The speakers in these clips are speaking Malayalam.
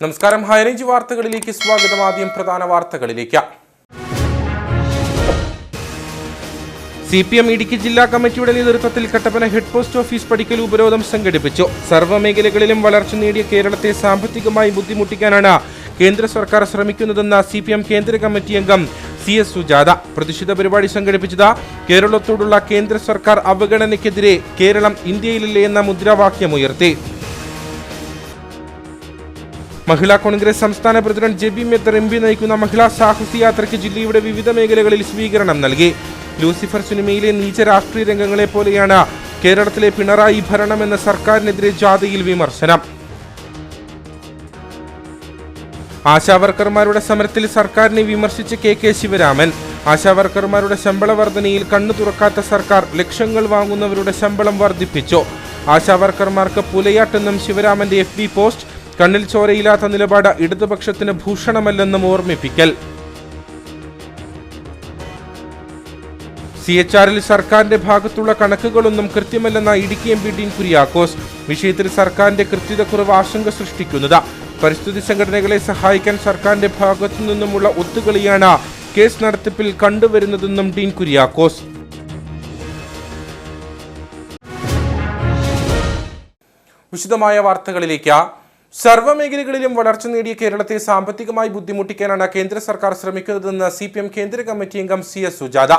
നമസ്കാരം. ഹൈറേഞ്ച് വാർത്തകളിലേക്ക് സ്വാഗതം. ആദ്യം പ്രധാന വാർത്തകളിലേക്ക്. CPM ഇടുക്കി ജില്ലാ കമ്മിറ്റിയുടെ നേതൃത്വത്തിൽ കട്ടപ്പന ഹെഡ് പോസ്റ്റ് ഓഫീസ് പടിക്കൽ ഉപരോധം സംഘടിപ്പിച്ചു. സർവ്വമേഖലകളിലും വളർച്ച നേടിയ കേരളത്തെ സാമ്പത്തികമായി ബുദ്ധിമുട്ടിക്കാനാണ് കേന്ദ്ര സർക്കാർ ശ്രമിക്കുന്നതെന്ന CPM കേന്ദ്ര കമ്മിറ്റി അംഗം CS സുജാത. പ്രതിഷേധ പരിപാടി സംഘടിപ്പിച്ചത് കേരളത്തോടുള്ള കേന്ദ്ര സർക്കാർ അവഗണനയ്ക്കെതിരെ കേരളം ഇന്ത്യയിലല്ലേ എന്ന മുദ്രാവാക്യമുയർത്തി. മഹിളാ കോൺഗ്രസ് സംസ്ഥാന പ്രസിഡന്റ് JB മെത്തർ MP നയിക്കുന്ന മഹിളാ സാഹസ യാത്രയ്ക്ക് ജില്ലയുടെ വിവിധ മേഖലകളിൽ സ്വീകരണം നൽകി. ലൂസിഫർ സിനിമയിലെ നീച രാഷ്ട്രീയ രംഗങ്ങളെ പോലെയാണ് കേരളത്തിലെ പിണറായി ഭരണമെന്ന സർക്കാരിനെതിരെ ജാഥയിൽ വിമർശനം. ആശാവർക്കർമാരുടെ സമരത്തിൽ സർക്കാരിനെ വിമർശിച്ച് KK ശിവരാമൻ. ആശാവർക്കർമാരുടെ ശമ്പള വർധനയിൽ കണ്ണു തുറക്കാത്ത സർക്കാർ ലക്ഷങ്ങൾ വാങ്ങുന്നവരുടെ ശമ്പളം വർദ്ധിപ്പിച്ചു. ആശാവർക്കർമാർക്ക് പുലയാട്ടെന്നും ശിവരാമന്റെ FB പോസ്റ്റ്. കണ്ണിൽ ചോരയില്ലാത്ത നിലപാട് ഇടതുപക്ഷത്തിന് ഭൂഷണമല്ലെന്നും ഓർമ്മിപ്പിക്കൽ. CHR സർക്കാരിന്റെ ഭാഗത്തുള്ള കണക്കുകളൊന്നും കൃത്യമല്ലെന്ന ഇടുക്കി MP ഡീൻ കുര്യാക്കോസ്. വിഷയത്തിൽ സർക്കാരിന്റെ കൃത്യതക്കുറവ് ആശങ്ക സൃഷ്ടിക്കുന്നത്. പരിസ്ഥിതി സംഘടനകളെ സഹായിക്കാൻ സർക്കാരിന്റെ ഭാഗത്തു നിന്നുമുള്ള ഒത്തുകളിയാണ് കേസ് നടത്തിപ്പിൽ കണ്ടുവരുന്നതെന്നും ഡീൻ കുര്യാക്കോസ്. വിശദമായ വാർത്തകളിലേക്ക്. സർവ്വമേഖലകളിലും വളർച്ച നേടിയ കേരളത്തെ സാമ്പത്തികമായി ബുദ്ധിമുട്ടിക്കാനാണ് കേന്ദ്ര സർക്കാർ ശ്രമിക്കുന്നതെന്ന് CPM കേന്ദ്ര കമ്മിറ്റി അംഗം CS സുജാത.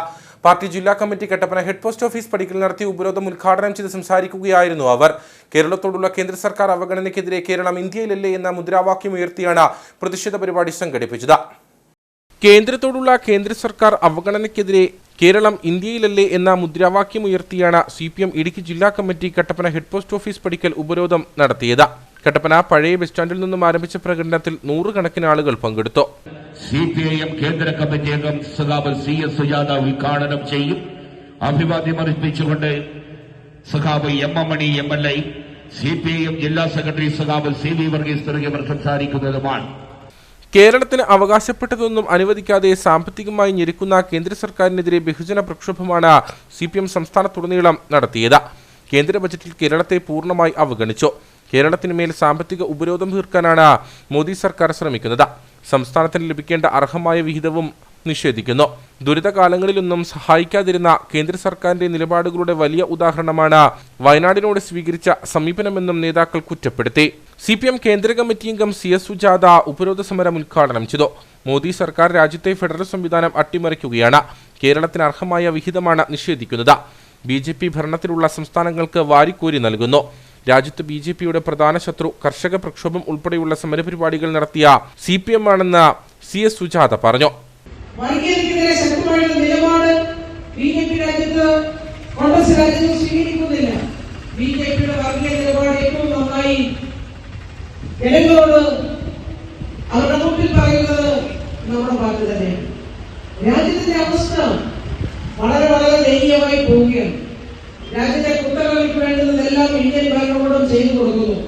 പാർട്ടി ജില്ലാ committee Kattappana head post office പടിക്കൽ നടത്തിയ ഉപരോധം ഉദ്ഘാടനം ചെയ്ത് സംസാരിക്കുകയായിരുന്നു അവർ. കേരളത്തോടുള്ള കേന്ദ്ര സർക്കാർ അവഗണനയ്ക്കെതിരെ കേരളം ഇന്ത്യയിലല്ലേ എന്ന മുദ്രാവാക്യമുയർത്തിയാണ് പ്രതിഷേധ പരിപാടി സംഘടിപ്പിച്ചത്. കേന്ദ്രത്തോടുള്ള കേന്ദ്ര സർക്കാർ അവഗണനയ്ക്കെതിരെ കേരളം ഇന്ത്യയിലല്ലേ എന്ന മുദ്രാവാക്യമുയർത്തിയാണ് CPM ഇടുക്കി ജില്ലാ committee Kattappana head post office പടിക്കൽ ഉപരോധം നടത്തിയത്. കട്ടപ്പന പഴയ ബസ് സ്റ്റാൻഡിൽ നിന്നും ആരംഭിച്ച പ്രകടനത്തിൽ 100 കണക്കിന് ആളുകൾ പങ്കെടുത്തു. CPIM കേന്ദ്ര കമ്മിറ്റി അംഗം സഖാവ് CS സുജാത ഉദ്ഘാടനം ചെയ്യും. അഭിവാദ്യം അർപ്പിച്ചുകൊണ്ട് സഖാവ് M മണി MLA, CPIM ജില്ലാ സെക്രട്ടറി സഖാവ് CV വർഗീസ് തുടങ്ങിയവർ സംസാരിക്കുന്നതുമാണ്. കേരളത്തിന് അവകാശപ്പെട്ടതൊന്നും അനുവദിക്കാതെ സാമ്പത്തികമായി ഞെരുക്കുന്ന കേന്ദ്ര സർക്കാരിനെതിരെ ബഹുജന പ്രക്ഷോഭമാണ് CPM സംസ്ഥാനത്തുടനീളം നടത്തിയത്. കേന്ദ്ര ബജറ്റിൽ കേരളത്തെ പൂർണ്ണമായി അവഗണിച്ചു. കേരളത്തിന് മേൽ സാമ്പത്തിക ഉപരോധം തീർക്കാനാണ് മോദി സർക്കാർ ശ്രമിക്കുന്നത്. സംസ്ഥാനത്തിന് ലഭിക്കേണ്ട അർഹമായ വിഹിതവും നിഷേധിക്കുന്നു. ദുരിതകാലങ്ങളിലൊന്നും സഹായിക്കാതിരുന്ന കേന്ദ്ര സർക്കാരിന്റെ നിലപാടുകളുടെ വലിയ ഉദാഹരണമാണ് വയനാടിനോട് സ്വീകരിച്ച സമീപനമെന്നും നേതാക്കൾ കുറ്റപ്പെടുത്തി. CPM കേന്ദ്ര കമ്മിറ്റി അംഗം CS സുജാത ഉപരോധ സമരം ഉദ്ഘാടനം ചെയ്തു. മോദി സർക്കാർ രാജ്യത്തെ ഫെഡറൽ സംവിധാനം അട്ടിമറിക്കുകയാണ്. കേരളത്തിന് അർഹമായ വിഹിതമാണ് നിഷേധിക്കുന്നത്. BJP ഭരണത്തിലുള്ള സംസ്ഥാനങ്ങൾക്ക് വാരിക്കോരി നൽകുന്നു. രാജ്യത്ത് BJPയുടെ പ്രധാന ശത്രു കർഷക പ്രക്ഷോഭം ഉൾപ്പെടെയുള്ള സമരപരിപാടികൾ നടത്തിയ CPM ആണെന്ന് CS സുജാത പറഞ്ഞു. രാജ്യത്തിന്റെ അവസ്ഥ വളരെ വളരെ ദയനീയമായി പോവുകയാണ്. രാജ്യത്തെ കുത്തകൾക്ക് വേണ്ടുന്നതെല്ലാം ഇന്ത്യൻ ഭരണകൂടം ചെയ്തു കൊടുക്കുന്നു.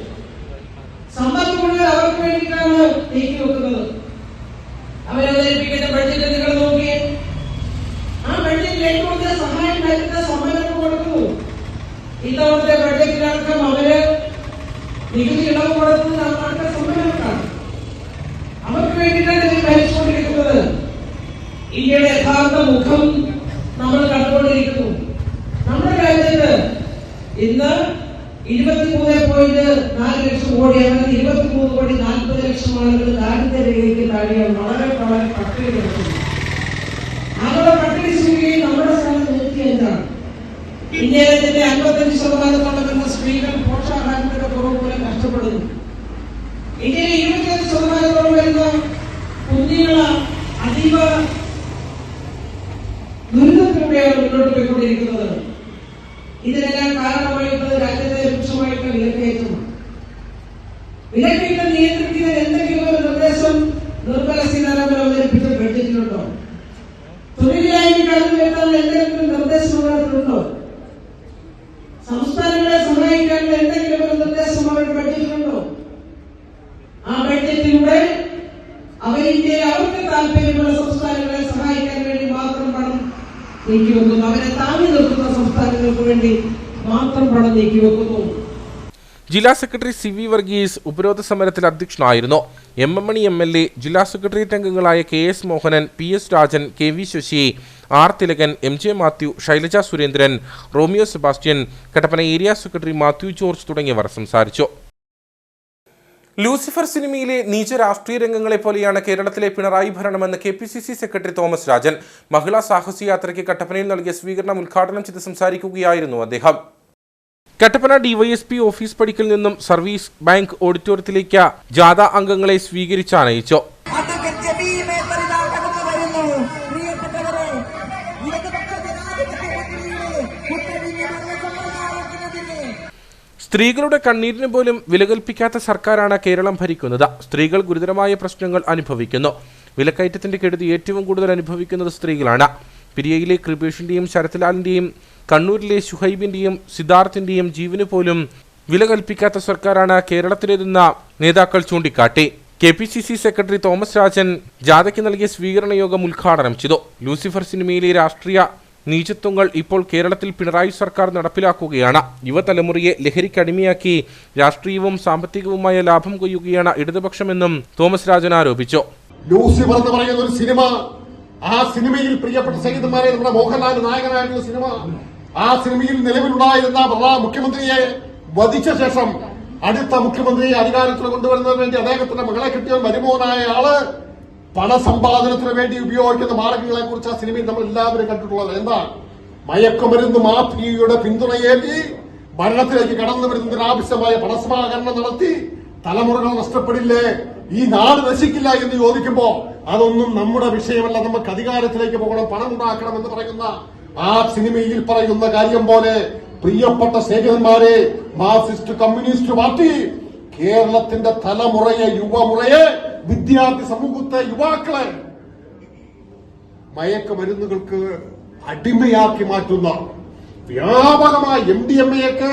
സമ്പത്ത് മുഴുവൻ അവർക്ക് വേണ്ടിയിട്ടാണ് നീക്കി വെക്കുന്നത്. അവരവതരിപ്പിക്കുന്ന ബഡ്ജറ്റ് നിങ്ങൾ നോക്കിയേ. ആ ബഡ്ജറ്റിൽ ഏറ്റവും കൂടുതൽ സഹായം രാജ്യത്തെ സമ്പന്നർക്ക് കൊടുക്കുന്നു. ഇത്തവണത്തെ ബഡ്ജറ്റിലടക്കം അവര് നികുതി ഇളവ് കൊടുക്കുന്നത് നമ്മൾക്ക് സമ്പന്നർക്കാണ്. അവർക്ക് വേണ്ടിയിട്ടാണ് ഇത് ഭരിച്ചുകൊണ്ടിരിക്കുന്നത്. ഇന്ത്യയുടെ യഥാർത്ഥ മുഖം നമ്മൾ കണ്ടുകൊണ്ടിരിക്കുന്നു. നമ്മുടെ രാജ്യത്ത് ഇന്ന് 23.4 ലക്ഷം കോടി, അങ്ങനെ 23.40 ആളുകൾ ദാരിദ്ര്യരേഖയ്ക്ക് താഴെയാണ്. വളരെ വളരെ പട്ടിണി കിടക്കുന്നു. അവരുടെ പട്ടിണി സൂചികയിൽ നമ്മുടെ സ്ഥാനം 105. ഇന്ത്യയിലെ 55% വരുന്ന സ്ത്രീകൾ പോഷകാഹാരത്തിന്റെ കുറവ് മൂലം കഷ്ടപ്പെടുന്നു. ഇന്ത്യയിലെ 25% വരുന്ന കുഞ്ഞുങ്ങൾ അതീവ ദുരിതത്തിലൂടെയാണ് മുന്നോട്ട് പോയിക്കൊണ്ടിരിക്കുന്നത്. ഇതിനെല്ലാം കാരണമായിട്ടുള്ളത് രാജ്യത്തെ രൂക്ഷമായിട്ടുള്ള വിലക്കയറ്റമാണ്. വിലക്കയറ്റം നിയന്ത്രിക്കുന്നതിന് എന്തെങ്കിലും ഒരു നിർദ്ദേശം നിർമ്മല സീതാരാമൻ അവതരിപ്പിച്ച ബഡ്ജറ്റിലുണ്ടോ? തൊഴിലില്ലായ്മ കടന്നു വരുത്താനുള്ള എന്തെങ്കിലും നിർദ്ദേശം അവതരിപ്പിച്ചിട്ടുണ്ടോ? സംസ്ഥാനങ്ങളെ സഹായിക്കാനുള്ള എന്തെങ്കിലും ഒരു നിർദ്ദേശം അവരുടെ ബഡ്ജറ്റിലുണ്ടോ? ആ ബഡ്ജറ്റിലൂടെ അവരിന്ത്യയിൽ അവർക്ക് താല്പര്യമുള്ള സംസ്ഥാനങ്ങളെ സഹായിക്കാൻ വേണ്ടി മാത്രം പണം നീക്കിവെക്കുന്നു. അവരെ താങ്ങി നിർത്തുന്ന സംസ്ഥാനങ്ങൾക്ക് വേണ്ടി മാത്രം പണം നീക്കിവെക്കുന്നു. ജില്ലാ സെക്രട്ടറി CV വർഗീസ് ഉപരോധ സമരത്തിൽ അധ്യക്ഷനായിരുന്നു. M. M. മണി MLA, ജില്ലാ സെക്രട്ടേറിയറ്റ് അംഗങ്ങളായ KS Mohanan, PS Rajan, KV Sasi, R. Thilakan, MJ Mathew, Shailaja Surendran, Romeo Sebastian, Kattappana area secretary Mathew George തുടങ്ങിയവർ സംസാരിച്ചു. ലൂസിഫർ സിനിമയിലെ നീച രാഷ്ട്രീയ രംഗങ്ങളെ പോലെയാണ് കേരളത്തിലെ പിണറായി ഭരണമെന്ന് KPCC സെക്രട്ടറി തോമസ് രാജൻ മഹിളാ സാഹസയാത്രയ്ക്ക് കട്ടപ്പനയിൽ നൽകിയ സ്വീകരണം ഉദ്ഘാടനം ചെയ്ത് സംസാരിക്കുകയായിരുന്നു അദ്ദേഹം. കട്ടപ്പന DYSP ഓഫീസ് പടിക്കൽ നിന്നും സർവീസ് ബാങ്ക് ഓഡിറ്റോറിയത്തിലേക്ക് ജാഥ അംഗങ്ങളെ സ്വീകരിച്ചാനയിച്ചു. സ്ത്രീകളുടെ കണ്ണീരിന് പോലും വിലകൽപ്പിക്കാത്ത സർക്കാരാണ് കേരളം ഭരിക്കുന്നത്. സ്ത്രീകൾ ഗുരുതരമായ പ്രശ്നങ്ങൾ അനുഭവിക്കുന്നു. വിലക്കയറ്റത്തിന്റെ കെടുതി ഏറ്റവും കൂടുതൽ അനുഭവിക്കുന്നത് സ്ത്രീകളാണ്. പിരിയയിലെ കൃപേഷിന്റെയും ശരത്ലാലിന്റെയും കണ്ണൂരിലെ ഷുഹൈബിന്റെയും സിദ്ധാർത്ഥിന്റെയും ജീവന് പോലും വില കൽപ്പിക്കാത്ത സർക്കാരാണ് കേരളത്തിലേതെന്ന നേതാക്കൾ ചൂണ്ടിക്കാട്ടി. KPCC സെക്രട്ടറി തോമസ് രാജൻ ജാഥയ്ക്ക് നൽകിയ സ്വീകരണ യോഗം ഉദ്ഘാടനം ചെയ്തു. ലൂസിഫർ സിനിമയിലെ രാഷ്ട്രീയ നീചത്വങ്ങൾ ഇപ്പോൾ കേരളത്തിൽ പിണറായി സർക്കാർ നടപ്പിലാക്കുകയാണ്. യുവതലമുറയെ ലഹരിക്കടിമയാക്കി രാഷ്ട്രീയവും സാമ്പത്തികവുമായ ലാഭം കൊയ്യുകയാണ് ഇടതുപക്ഷമെന്നും തോമസ് രാജൻ ആരോപിച്ചു. ലൂസിഫർ എന്ന് പറയുന്ന ഒരു സിനിമ, ആ സിനിമയിൽ പ്രിയപ്പെട്ട സയ്യിദ്മാരെ നമ്മുടെ മോഹൻലാൽ നായകനായിട്ടുള്ള സിനിമ, ആ സിനിമയിൽ നിലവിലുണ്ടായിരുന്ന മുഖ്യമന്ത്രിയെ വധിച്ച ശേഷം അടുത്ത മുഖ്യമന്ത്രിയെ അധികാരത്തിൽ കൊണ്ടുവരുന്നതിന് വേണ്ടി അദ്ദേഹത്തിന്റെ മകളെ കിട്ടിയ മരുമോനായ ആള് പണസമ്പാദനത്തിന് വേണ്ടി ഉപയോഗിക്കുന്ന മാർഗങ്ങളെ കുറിച്ച് ആ സിനിമയിൽ നമ്മൾ എല്ലാവരും കണ്ടിട്ടുള്ളത്. എന്താ? മയക്കുമരുന്ന് മാഫിയയുടെ പിന്തുണയേറ്റി ഭരണത്തിലേക്ക് കടന്നു വരുന്നതിന് ആവശ്യമായ പണസമാഹരണം നടത്തി തലമുറകൾ നഷ്ടപ്പെടില്ലേ, ഈ നാട് നശിക്കില്ല എന്ന് ചോദിക്കുമ്പോ അതൊന്നും നമ്മുടെ വിഷയമല്ല, നമുക്ക് അധികാരത്തിലേക്ക് പോകണം, പണം ഉണ്ടാക്കണം എന്ന് പറയുന്ന ആ സിനിമയിൽ പറയുന്ന കാര്യം പോലെ പ്രിയപ്പെട്ട സ്നേഹിതന്മാരെ, മാർക്സിസ്റ്റ് കമ്മ്യൂണിസ്റ്റ് പാർട്ടി കേരളത്തിന്റെ തലമുറയെ, യുവമുറയെ, വിദ്യാർത്ഥി സമൂഹത്തെ, യുവാക്കളെ മയക്കുമരുന്നുകൾക്ക് അടിമയാക്കി മാറ്റുന്ന വ്യാപകമായ MDMA-യൊക്കെ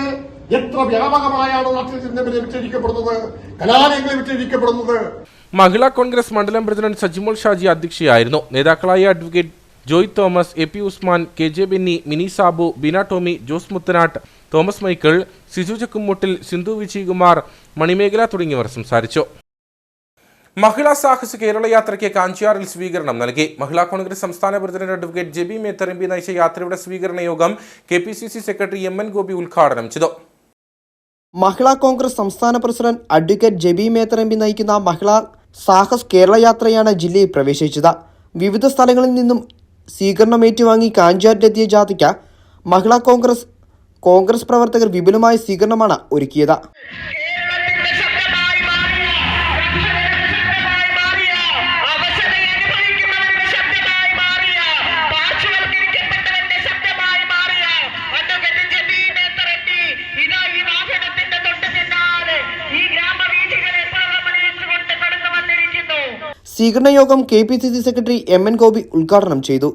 എത്ര വ്യാപകമായാണ് നാട്ടിൽ നിന്ന് വിറ്റഴിക്കപ്പെടുന്നത്, കലാലയങ്ങളിൽ വിറ്റഴിക്കപ്പെടുന്നത്. മഹിളാ കോൺഗ്രസ് മണ്ഡലം പ്രസിഡന്റ് സജിമോൾ ഷാജി അധ്യക്ഷയായിരുന്നു. നേതാക്കളായ advocate Joy Thomas, AP Usman, KJ Benny, Mini Sabu, Beena Tomy, Jose Muthanattu, Thomas Michael, Siju Chakkumuttil, Sindhu Vijayakumar, Manimekhala തുടങ്ങിയവർ സംസാരിച്ചു. മഹിളാ സാഹസ് കേരള യാത്രയ്ക്ക് കാഞ്ചിയാറിൽ സ്വീകരണം നൽകി. മഹിളാ കോൺഗ്രസ് സംസ്ഥാന president advocate JB Mather MP നയിച്ച യാത്രയുടെ സ്വീകരണ യോഗം KPCC സെക്രട്ടറി MN ഗോപി ഉദ്ഘാടനം ചെയ്തു. മഹിളാ കോൺഗ്രസ് സംസ്ഥാന president advocate JB Mather MP നയിക്കുന്ന മഹിളാ സാഹസ് കേരള യാത്രയാണ് ജില്ലയിൽ പ്രവേശിച്ചത്. വിവിധ സ്ഥലങ്ങളിൽ നിന്നും സ്വീകരണം ഏറ്റുവാങ്ങി കാഞ്ചിയാറിലെത്തിയ ജാഥയ്ക്ക് മഹിളാ കോൺഗ്രസ് പ്രവർത്തകർ വിപുലമായ സ്വീകരണമാണ് ഒരുക്കിയത്. സ്വീകരണ യോഗം KPCC സെക്രട്ടറി MN ഗോപി ഉദ്ഘാടനം ചെയ്തു.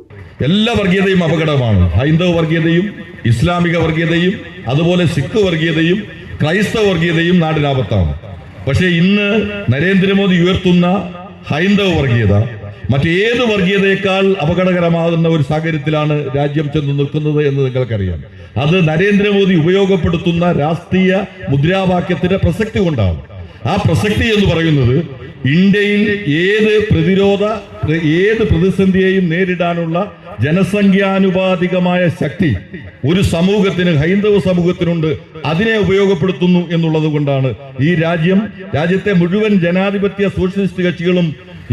എല്ലാ വർഗീയതയും അപകടമാണ്. ഹൈന്ദവ വർഗീയതയും ഇസ്ലാമിക വർഗീയതയും അതുപോലെ സിഖ് വർഗീയതയും ക്രൈസ്തവ വർഗീയതയും നാടിനാപത്താണ്. പക്ഷേ ഇന്ന് നരേന്ദ്രമോദി ഉയർത്തുന്ന ഹൈന്ദവ വർഗീയത മറ്റേത് വർഗീയതയേക്കാൾ അപകടകരമാകുന്ന ഒരു സാഹചര്യത്തിലാണ് രാജ്യം ചെന്ന് നിൽക്കുന്നത് എന്ന് നിങ്ങൾക്കറിയാം. അത് നരേന്ദ്രമോദി ഉപയോഗപ്പെടുത്തുന്ന രാഷ്ട്രീയ മുദ്രാവാക്യത്തിന്റെ പ്രസക്തി കൊണ്ടാണ്. ആ പ്രസക്തി എന്ന് പറയുന്നത് ഇന്ത്യയിൽ ഏത് പ്രതിസന്ധിയെയും നേരിടാനുള്ള ജനസംഖ്യാനുപാതികമായ ശക്തി ഒരു സമൂഹത്തിന്, ഹൈന്ദവ സമൂഹത്തിനുണ്ട്. അതിനെ ഉപയോഗപ്പെടുത്തുന്നു എന്നുള്ളത് കൊണ്ടാണ് ഈ രാജ്യത്തെ മുഴുവൻ ജനാധിപത്യ സോഷ്യലിസ്റ്റ് കക്ഷികളും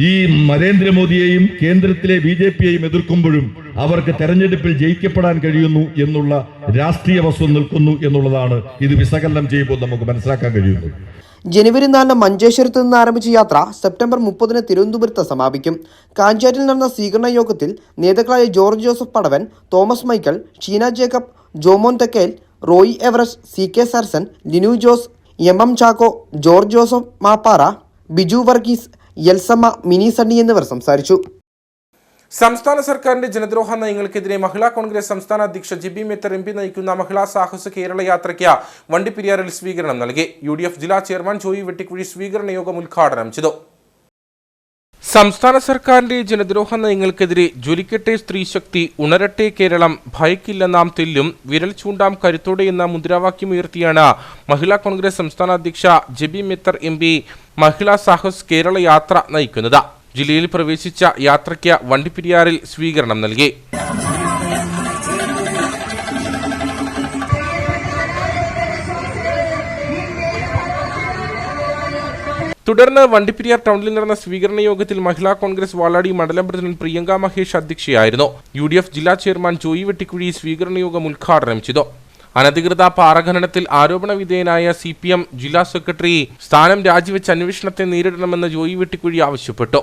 ഈ നരേന്ദ്രമോദിയെയും കേന്ദ്രത്തിലെ BJP-യെയും എതിർക്കുമ്പോഴും അവർക്ക് തെരഞ്ഞെടുപ്പിൽ ജയിക്കപ്പെടാൻ കഴിയുന്നു എന്നുള്ള രാഷ്ട്രീയ വസ്തു നിൽക്കുന്നു എന്നുള്ളതാണ് ഇത് വിശകലനം ചെയ്യുമ്പോൾ നമുക്ക് മനസ്സിലാക്കാൻ കഴിയുന്നത്. ജനുവരി 4 മഞ്ചേശ്വരത്ത് നിന്ന് ആരംഭിച്ച യാത്ര സെപ്റ്റംബർ 30 തിരുവനന്തപുരത്ത് സമാപിക്കും. കാഞ്ചാറ്റിൽ നടന്ന സ്വീകരണ യോഗത്തിൽ നേതാക്കളായ ജോർജ് ജോസഫ് പടവൻ, തോമസ് മൈക്കിൾ, ഷീന ജേക്കബ്, ജോമോൻ തെക്കേൽ, റോയി എവറസ്റ്റ്, CK സരസൻ, ലിനു ജോസ്, MM ചാക്കോ, ജോർജ് ജോസഫ് മാപ്പാറ, ബിജു വർഗീസ്, എൽസമ്മ, മിനി സണ്ണി എന്നിവർ സംസാരിച്ചു. സംസ്ഥാന സർക്കാരിന്റെ ജനദ്രോഹ നയങ്ങൾക്കെതിരെ മഹിളാ കോൺഗ്രസ് സംസ്ഥാന അധ്യക്ഷ JB മേത്തർ MP നയിക്കുന്ന മഹിളാ സാഹസ് കേരള യാത്രയ്ക്ക് വണ്ടിപ്പെരിയാറിൽ സ്വീകരണം നൽകി. UDF ജില്ലാ ചെയർമാൻ ജോയി വെട്ടിക്കുഴി സ്വീകരണ യോഗം ഉദ്ഘാടനം ചെയ്തു. സംസ്ഥാന സർക്കാരിന്റെ ജനദ്രോഹ നയങ്ങൾക്കെതിരെ ജ്വലിക്കട്ടെ സ്ത്രീശക്തി, ഉണരട്ടെ കേരളം, ഭയക്കില്ല നാം തെല്ലും, വിരൽ ചൂണ്ടാം കരുത്തോടെ എന്ന മുദ്രാവാക്യമുയർത്തിയാണ് മഹിളാ കോൺഗ്രസ് സംസ്ഥാന അധ്യക്ഷ ജെബി മെത്തർ MP മഹിളാ സാഹസ് കേരള യാത്ര നയിക്കുന്നത്. ജില്ലയിൽ പ്രവേശിച്ച യാത്രയ്ക്ക് വണ്ടിപ്പെരിയാറിൽ സ്വീകരണം നൽകി. തുടർന്ന് വണ്ടിപ്പെരിയാർ ടൗണിൽ നടന്ന സ്വീകരണ യോഗത്തിൽ മഹിളാ കോൺഗ്രസ് വാളാടി മണ്ഡലം പ്രസിഡന്റ് പ്രിയങ്ക മഹേഷ് അധ്യക്ഷയായിരുന്നു. UDF ജില്ലാ ചെയർമാൻ ജോയി വെട്ടിക്കുഴി സ്വീകരണ യോഗം ഉദ്ഘാടനം ചെയ്തു. അനധികൃത പാറഖനനത്തിൽ ആരോപണ വിധേയനായ CPM ജില്ലാ സെക്രട്ടറി സ്ഥാനം രാജിവെച്ച് അന്വേഷണത്തെ നേരിടണമെന്ന് ജോയി വെട്ടിക്കുഴി ആവശ്യപ്പെട്ടു.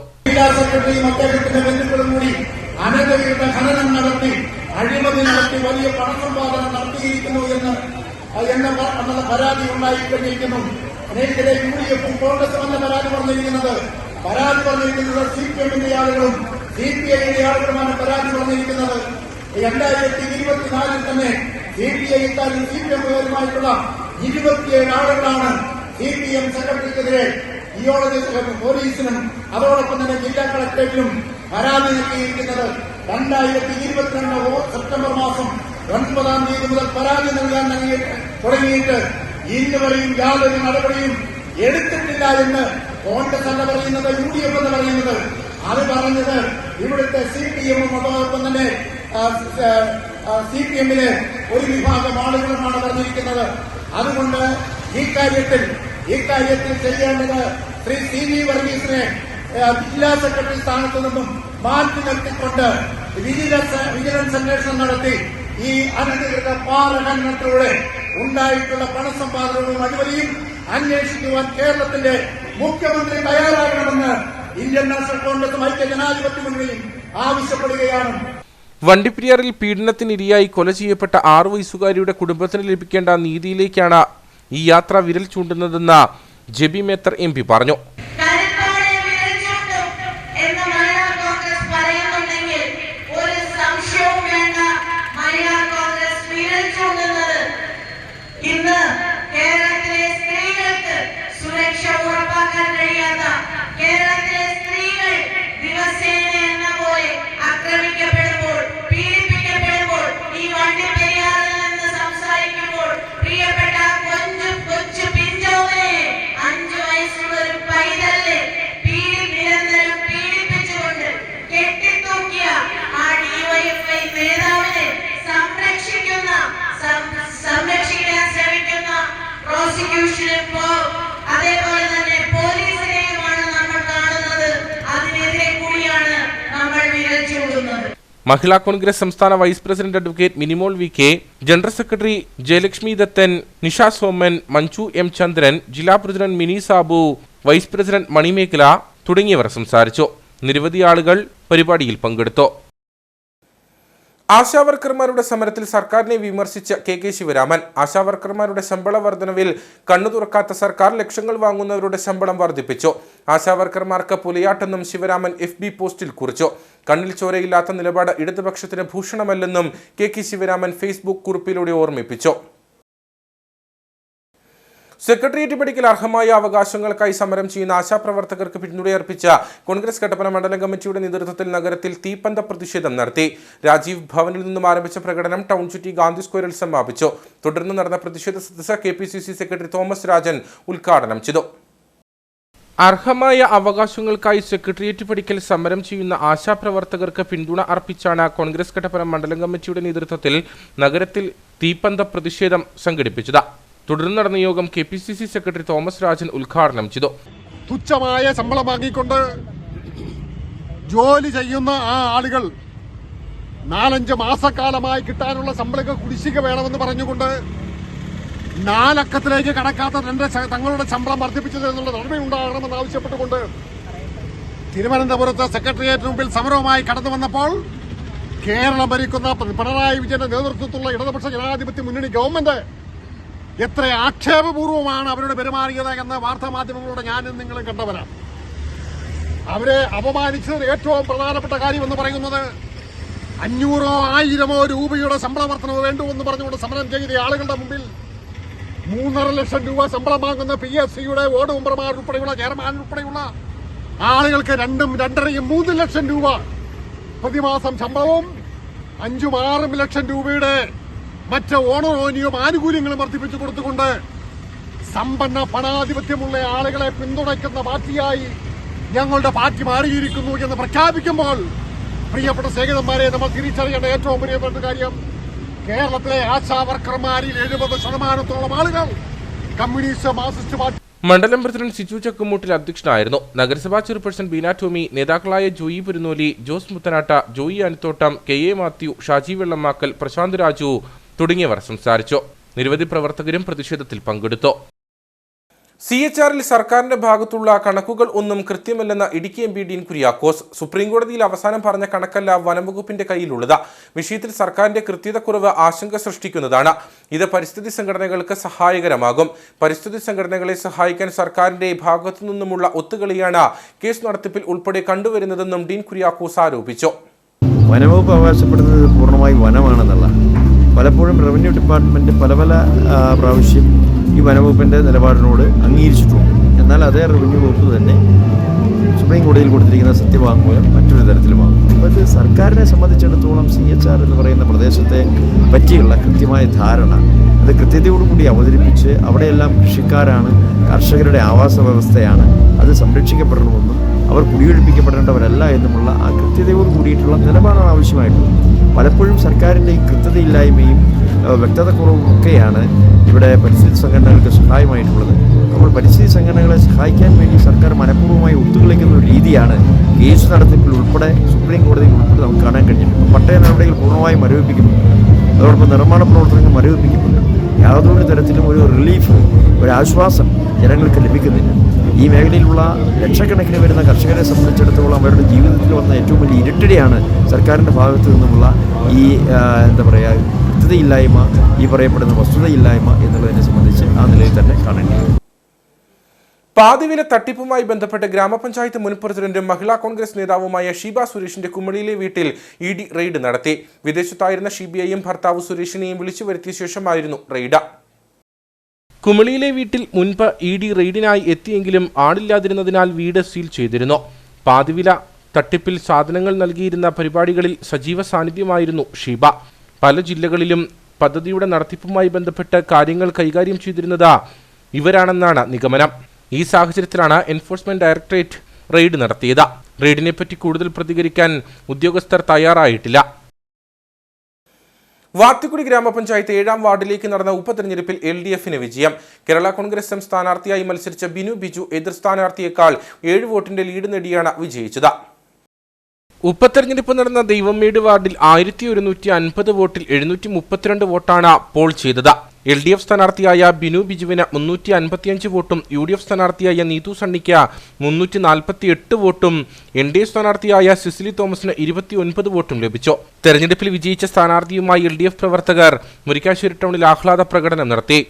പരാതി ഉണ്ടായിക്കഴിഞ്ഞിരിക്കുന്നു. ഇതിനെതിരെ UDF-ഉം കോൺഗ്രസും എന്ന പരാതി പറഞ്ഞിരിക്കുന്നത് CPM-ന്റെ ആളുകളും CPI-യുടെ ആളുകളുമാണ് പരാതി പറഞ്ഞിരിക്കുന്നത്. 2024 തന്നെ CPI-ക്കാരും CPM-കാരുമായിട്ടുള്ള 27 ആളുകളാണ് CPM സെക്രട്ടറിക്കെതിരെ ജിയോളജി പോലീസിനും അതോടൊപ്പം തന്നെ ജില്ലാ കളക്ടറേറ്റിനും പരാതി നൽകിയിരിക്കുന്നത്. 2022 സെപ്റ്റംബർ മാസം 9-ാം തീയതി മുതൽ പരാതി നൽകാൻ തുടങ്ങിയിട്ട് ഇന്ന് വരെയും യാതൊരു നടപടിയും എടുത്തിട്ടില്ല എന്ന് കോൺഗ്രസ് അല്ല പറയുന്നത്, UDF എന്ന് പറയുന്നത്. അത് പറഞ്ഞത് ഇവിടുത്തെ CPM-ഉം അതോടൊപ്പം തന്നെ CPM-ലെ ഒരു വിഭാഗം ആളുകളുമാണ് പറഞ്ഞിരിക്കുന്നത്. അതുകൊണ്ട് ഇക്കാര്യത്തിൽ ചെയ്യേണ്ടത് ശ്രീ CV വർഗീസിനെ ജില്ലാ സെക്രട്ടറി സ്ഥാനത്തു നിന്നും മാറ്റി നിർത്തിക്കൊണ്ട് വിജിലൻസ് അന്വേഷണം നടത്തി ഈ അനധികൃത പാറഖനനത്തിലൂടെ ഉണ്ടായിട്ടുള്ള പണസമ്പാദനവും അഴിമതിയും അന്വേഷിക്കുവാൻ കേരളത്തിന്റെ മുഖ്യമന്ത്രി തയ്യാറാകണമെന്ന് ഇന്ത്യൻ നാഷണൽ കോൺഗ്രസും ഐക്യ ജനാധിപത്യ മുന്നണിയും ആവശ്യപ്പെടുകയാണ്. വണ്ടിപ്പെരിയാറിൽ പീഡനത്തിനിരയായി കൊല ചെയ്യപ്പെട്ട 6 വയസ്സുകാരിയുടെ കുടുംബത്തിന് ലഭിക്കേണ്ട നീതിയിലേക്കാണ് ഈ യാത്ര വിരൽ ചൂണ്ടുന്നതെന്ന് ജെബി മേത്തർ MP പറഞ്ഞു. ഇന്ന് കേരളത്തിലെ സ്ത്രീകൾക്ക് സുരക്ഷ ഉറപ്പാക്കാൻ കഴിയാത്ത, കേരളത്തിലെ സ്ത്രീകൾ ദിവസേന എന്ന പോലെ ആക്രമിക്കപ്പെടുമ്പോൾ, പീഡിപ്പിക്കപ്പെടുമ്പോൾ, ഈ വണ്ടിപ്പെരിയാറിൽ നിന്ന് സംസാരിക്കുമ്പോൾ പ്രിയപ്പെട്ട കൊച്ചു പിഞ്ചോനെ 5 വയസ്സുള്ള ഒരു പൈതലിനെ നിരന്തരം പീഡിപ്പിച്ചുകൊണ്ട് കെട്ടിത്തൂക്കിയ ആ DYFI നേതാവിനെ സംരക്ഷിക്കാൻ ശ്രമിക്കുന്ന പ്രോസിക്യൂഷനും അതേപോലെ തന്നെ പോലീസിനെയുമാണ് നമ്മൾ കാണുന്നത്. അതിനെതിരെ കൂടിയാണ് നമ്മൾ വിരൽ ചൂണ്ടുന്നത്. മഹിളാ കോൺഗ്രസ് സംസ്ഥാന vice president advocate Minimol VK, general secretary Jayalakshmi Dathan, Nisha Soman, Manju M Chandran, ജില്ലാ president Mini Sabu, vice president Manimekhala തുടങ്ങിയവർ സംസാരിച്ചു. നിരവധി ആളുകൾ പരിപാടിയിൽ പങ്കെടുത്തു. ആശാവർക്കർമാരുടെ സമരത്തിൽ സർക്കാരിനെ വിമർശിച്ച KK ശിവരാമൻ. ആശാവർക്കർമാരുടെ ശമ്പള വർധനവിൽ കണ്ണു തുറക്കാത്ത സർക്കാർ ലക്ഷങ്ങൾ വാങ്ങുന്നവരുടെ ശമ്പളം വർദ്ധിപ്പിച്ചു. ആശാവർക്കർമാർക്ക് പുലയാട്ടെന്നും ശിവരാമൻ FB പോസ്റ്റിൽ കുറിച്ചു. കണ്ണിൽ ചോരയില്ലാത്ത നിലപാട് ഇടതുപക്ഷത്തിന് ഭൂഷണമല്ലെന്നും KK ശിവരാമൻ ഫേസ്ബുക്ക് കുറിപ്പിലൂടെ ഓർമ്മിപ്പിച്ചു. സെക്രട്ടേറിയറ്റ് പടിക്കൽ അർഹമായ അവകാശങ്ങൾക്കായി സമരം ചെയ്യുന്ന ആശാപ്രവർത്തകർക്ക് പിന്തുണയർപ്പിച്ച കോൺഗ്രസ് കട്ടപ്പന മണ്ഡലം കമ്മിറ്റിയുടെ നേതൃത്വത്തിൽ നഗരത്തിൽ തീപ്പന്ത പ്രതിഷേധം നടത്തി. രാജീവ് ഭവനിൽ നിന്നും ആരംഭിച്ച പ്രകടനം ടൗൺ ചുറ്റി ഗാന്ധി സ്ക്വയറിൽ സമാപിച്ചു. തുടർന്ന് നടന്ന പ്രതിഷേധ സദസ്സ് KPCC സെക്രട്ടറി തോമസ് രാജൻ ഉദ്ഘാടനം ചെയ്തു. അർഹമായ അവകാശങ്ങൾക്കായി സെക്രട്ടേറിയറ്റ് പടിക്കൽ സമരം ചെയ്യുന്ന ആശാപ്രവർത്തകർക്ക് പിന്തുണ അർപ്പിച്ചാണ് കോൺഗ്രസ് കട്ടപ്പന മണ്ഡലം കമ്മിറ്റിയുടെ നേതൃത്വത്തിൽ നഗരത്തിൽ തീപ്പന്ത പ്രതിഷേധം സംഘടിപ്പിച്ചത്. തുടർന്ന് നടന്ന യോഗം KPCC സെക്രട്ടറി തോമസ് രാജൻ ഉദ്ഘാടനം ചെയ്തു. തുച്ഛമായ ശമ്പളം വാങ്ങിക്കൊണ്ട് ജോലി ചെയ്യുന്ന ആ ആളുകൾ 4-5 മാസക്കാലമായി കിട്ടാനുള്ള ശമ്പള കുടിശ്ശിക വേണമെന്ന് പറഞ്ഞുകൊണ്ട് 4 അക്കത്തിലേക്ക് കടക്കാത്ത തങ്ങളുടെ ശമ്പളം വർദ്ധിപ്പിച്ചത് എന്നുള്ള നടപടിയുണ്ടാകണമെന്ന് ആവശ്യപ്പെട്ടുകൊണ്ട് തിരുവനന്തപുരത്ത് സെക്രട്ടേറിയറ്റിന് മുമ്പിൽ സമരവുമായി കടന്നു വന്നപ്പോൾ കേരളം ഭരിക്കുന്ന പിണറായി വിജയന്റെ നേതൃത്വത്തിലുള്ള ഇടതുപക്ഷ ജനാധിപത്യ മുന്നണി ഗവൺമെന്റ് എത്ര ആക്ഷേപപൂർവമാണ് അവരോട് പെരുമാറിയത് എന്ന് വാർത്താമാധ്യമങ്ങളോട് ഞാനും നിങ്ങളും കണ്ടവരാണ്. അവരെ അപമാനിച്ചത് ഏറ്റവും പ്രധാനപ്പെട്ട കാര്യം എന്ന് പറയുന്നത് 500 1000 രൂപയുടെ ശമ്പള വർധനവ് വേണ്ടുവെന്ന് പറഞ്ഞുകൊണ്ട് സമരം ചെയ്ത ആളുകളുടെ മുമ്പിൽ 3.5 ലക്ഷം രൂപ ശമ്പളം വാങ്ങുന്ന PSCയുടെ വാർഡ് മെമ്പർമാർ ഉൾപ്പെടെയുള്ള ചെയർമാൻ ഉൾപ്പെടെയുള്ള ആളുകൾക്ക് 2, 2.5, 3 ലക്ഷം രൂപ പ്രതിമാസം ശമ്പളവും 5, 6 ലക്ഷം രൂപയുടെ മറ്റ് ഓണറോനിയും ആനുകൂല്യങ്ങളും വർദ്ധിപ്പിച്ചു കൊടുത്തുകൊണ്ട് സമ്പന്ന പണാധിപത്യമുള്ള ആളുകളെ പിന്തുണയ്ക്കുന്ന പാർട്ടിയായി ഞങ്ങളുടെ പാർട്ടി മാറിയിരിക്കുന്നു എന്ന് പ്രഖ്യാപിക്കുമ്പോൾ പ്രിയപ്പെട്ട സ്നേഹിതന്മാരെ, നമ്മൾ തിരിച്ചറിയേണ്ട ഏറ്റവും പ്രിയപ്പെട്ട കാര്യം, കേരളത്തിലെ ആശാ വർക്കർമാരിൽ 70% ആളുകൾ കമ്മ്യൂണിസ്റ്റ് മാർക്സിസ്റ്റ് പാർട്ടി. മണ്ഡലം പ്രസിഡന്റ് സിജു ചക്കുമൂട്ടിൽ അധ്യക്ഷനായിരുന്നു. നഗരസഭാ ചെയർപേഴ്സൺ ബീന ടോമി, നേതാക്കളായ ജോയി പുരുന്നോലി, ജോസ് മുത്തനാട്ട, ജോയി അനിത്തോട്ടം, KA മാത്യു, ഷാജി വെള്ളമാക്കൽ, പ്രശാന്ത് രാജു തുടങ്ങിയവർ സംസാരിച്ചു. നിരവധി പ്രവർത്തകരും പ്രതിഷേധത്തിൽ പങ്കെടുത്തു. CHRൽ സർക്കാരിന്റെ ഭാഗത്തുള്ള കണക്കുകൾ ഒന്നും കൃത്യമല്ലെന്ന ഇടുക്കി MP ഡീൻ കുര്യാക്കോസ്. സുപ്രീംകോടതിയിൽ അവസാനം പറഞ്ഞ കണക്കല്ല വനംവകുപ്പിന്റെ കയ്യിലുള്ളത്. വിഷയത്തിൽ സർക്കാരിന്റെ കൃത്യതക്കുറവ് ആശങ്ക സൃഷ്ടിക്കുന്നതാണ്. ഇത് പരിസ്ഥിതി സംഘടനകൾക്ക് സഹായകരമാകും. പരിസ്ഥിതി സംഘടനകളെ സഹായിക്കാൻ സർക്കാരിന്റെ ഭാഗത്തു നിന്നുമുള്ള ഒത്തുകളിയാണ് കേസ് നടത്തിപ്പിൽ ഉൾപ്പെടെ കണ്ടുവരുന്നതെന്നും ഡീൻ കുര്യാക്കോസ് ആരോപിച്ചു. വനംവകുപ്പ് അവകാശപ്പെടുന്നത് പൂർണ്ണമായി വനമാണെന്നല്ല. പലപ്പോഴും റവന്യൂ ഡിപ്പാർട്ട്മെന്റ് പല പ്രാവശ്യം ഈ വനംവകുപ്പിൻ്റെ നിലപാടിനോട് അംഗീകരിച്ചിട്ടുണ്ട്. എന്നാൽ അതേ റവന്യൂ വകുപ്പ് തന്നെ സുപ്രീം കോടതിയിൽ കൊടുത്തിരിക്കുന്ന സത്യവാങ്മൂലം മറ്റൊരു തരത്തിലുമാണ്. അപ്പോൾ ഇത് സർക്കാരിനെ സംബന്ധിച്ചിടത്തോളം CHR എന്ന് പറയുന്ന പ്രദേശത്തെ പറ്റിയുള്ള കൃത്യമായ ധാരണ അത് കൃത്യതയോടുകൂടി അവതരിപ്പിച്ച് അവിടെയെല്ലാം കൃഷിക്കാരാണ്, കർഷകരുടെ ആവാസ വ്യവസ്ഥയാണ്, അത് സംരക്ഷിക്കപ്പെടണമെന്നും അവർ കുടിയൊഴിപ്പിക്കപ്പെടേണ്ടവരല്ല എന്നുമുള്ള ആ കൃത്യതയോട് കൂടിയിട്ടുള്ള നിലപാടാണ് ആവശ്യമായിട്ടുള്ളത്. പലപ്പോഴും സർക്കാരിൻ്റെ ഈ കൃത്യതയില്ലായ്മയും വ്യക്തതക്കുറവും ഒക്കെയാണ് ഇവിടെ പരിസ്ഥിതി സംഘടനകൾക്ക് സഹായമായിട്ടുള്ളത്. അപ്പോൾ പരിസ്ഥിതി സംഘടനകളെ സഹായിക്കാൻ വേണ്ടി സർക്കാർ മനഃപൂർവ്വമായി ഒത്തുകളിക്കുന്ന ഒരു രീതിയാണ് കേസ് നടത്തിപ്പിൽ ഉൾപ്പെടെ സുപ്രീം കോടതിയിൽ ഉൾപ്പെടെ നമുക്ക് കാണാൻ കഴിഞ്ഞിട്ടുണ്ട്. പട്ടയ നടപടികൾ പൂർണ്ണമായും മരവിപ്പിക്കുന്നുണ്ട്. അതോടൊപ്പം നിർമ്മാണ പ്രവർത്തനങ്ങൾ മരവിപ്പിക്കുന്നുണ്ട്. യാതൊരു തരത്തിലും ഒരു റിലീഫ്, ഒരു ആശ്വാസം ജനങ്ങൾക്ക് ലഭിക്കുന്നില്ല. ഈ മേഖലയിലുള്ള ലക്ഷക്കണക്കിന് വരുന്ന കർഷകരെ സംബന്ധിച്ചിടത്തോളം അവരുടെ ജീവിതത്തിൽ വന്ന ഏറ്റവും വലിയ ഇരുട്ടടിയാണ് സർക്കാരിൻ്റെ ഭാഗത്തു നിന്നുമുള്ള ഈ കൃത്യതയില്ലായ്മ, ഈ പറയപ്പെടുന്ന വസ്തുതയില്ലായ്മ എന്നുള്ളതിനെ സംബന്ധിച്ച് ആ നിലയിൽ തന്നെ കാണേണ്ടത്. പാതിവില തട്ടിപ്പുമായി ബന്ധപ്പെട്ട് ഗ്രാമപഞ്ചായത്ത് മുൻ പ്രസിഡന്റും മഹിളാ കോൺഗ്രസ് നേതാവുമായ ഷീബ സുരേഷിന്റെ കുമളിയിലെ വീട്ടിൽ ED റെയ്ഡ് നടത്തി. വിദേശത്തായിരുന്ന ഷീബയെയും ഭർത്താവ് സുരേഷിനെയും വിളിച്ചു വരുത്തിയ ശേഷമായിരുന്നു റെയ്ഡ്. കുമളിയിലെ വീട്ടിൽ മുൻപ് ED റെയ്ഡിനായി എത്തിയെങ്കിലും ആളില്ലാതിരുന്നതിനാൽ വീട് സീൽ ചെയ്തിരുന്നു. പാതിവില തട്ടിപ്പിൽ സാധനങ്ങൾ നൽകിയിരുന്ന പരിപാടികളിൽ സജീവ സാന്നിധ്യമായിരുന്നു ഷീബ. പല ജില്ലകളിലും പദ്ധതിയുടെ നടത്തിപ്പുമായി ബന്ധപ്പെട്ട് കാര്യങ്ങൾ കൈകാര്യം ചെയ്തിരുന്നത് ഇവരാണെന്നാണ് നിഗമനം. ഈ സാഹചര്യത്തിലാണ് എൻഫോഴ്സ്മെന്റ് ഡയറക്ടറേറ്റ് റെയ്ഡ് നടത്തിയത്. റെയ്ഡിനെപ്പറ്റി കൂടുതൽ പ്രതികരിക്കാൻ ഉദ്യോഗസ്ഥർ തയ്യാറായിട്ടില്ല. വാത്തിക്കുടി ഗ്രാമപഞ്ചായത്ത് 7ാം വാർഡിലേക്ക് നടന്ന ഉപതെരഞ്ഞെടുപ്പിൽ LDFന് വിജയം. കേരള കോൺഗ്രസ് എം സ്ഥാനാർത്ഥിയായി മത്സരിച്ച ബിനു ബിജു എതിർ സ്ഥാനാർത്ഥിയേക്കാൾ 7 വോട്ടിന്റെ ലീഡ് നേടിയാണ് വിജയിച്ചത്. ഉപതെരഞ്ഞെടുപ്പ് നടന്ന ദൈവമേട് വാർഡിൽ 1150 വോട്ടിൽ 732 വോട്ടാണ് പോൾ ചെയ്തത്. LDF സ്ഥാനാർത്ഥിയായ ബിനു ബിജുവിന് 355 വോട്ടും UDF സ്ഥാനാർത്ഥിയായ നീതു സണ്ണിക്ക് 348 വോട്ടും NDA സ്ഥാനാർത്ഥിയായ സിസിലി തോമസിന് 29 വോട്ടും ലഭിച്ചു. തെരഞ്ഞെടുപ്പിൽ വിജയിച്ച സ്ഥാനാർത്ഥിയുമായി LDF പ്രവർത്തകർ മുരിക്കാശ്ശേരി ടൗണിൽ ആഹ്ലാദ പ്രകടനം നടത്തി.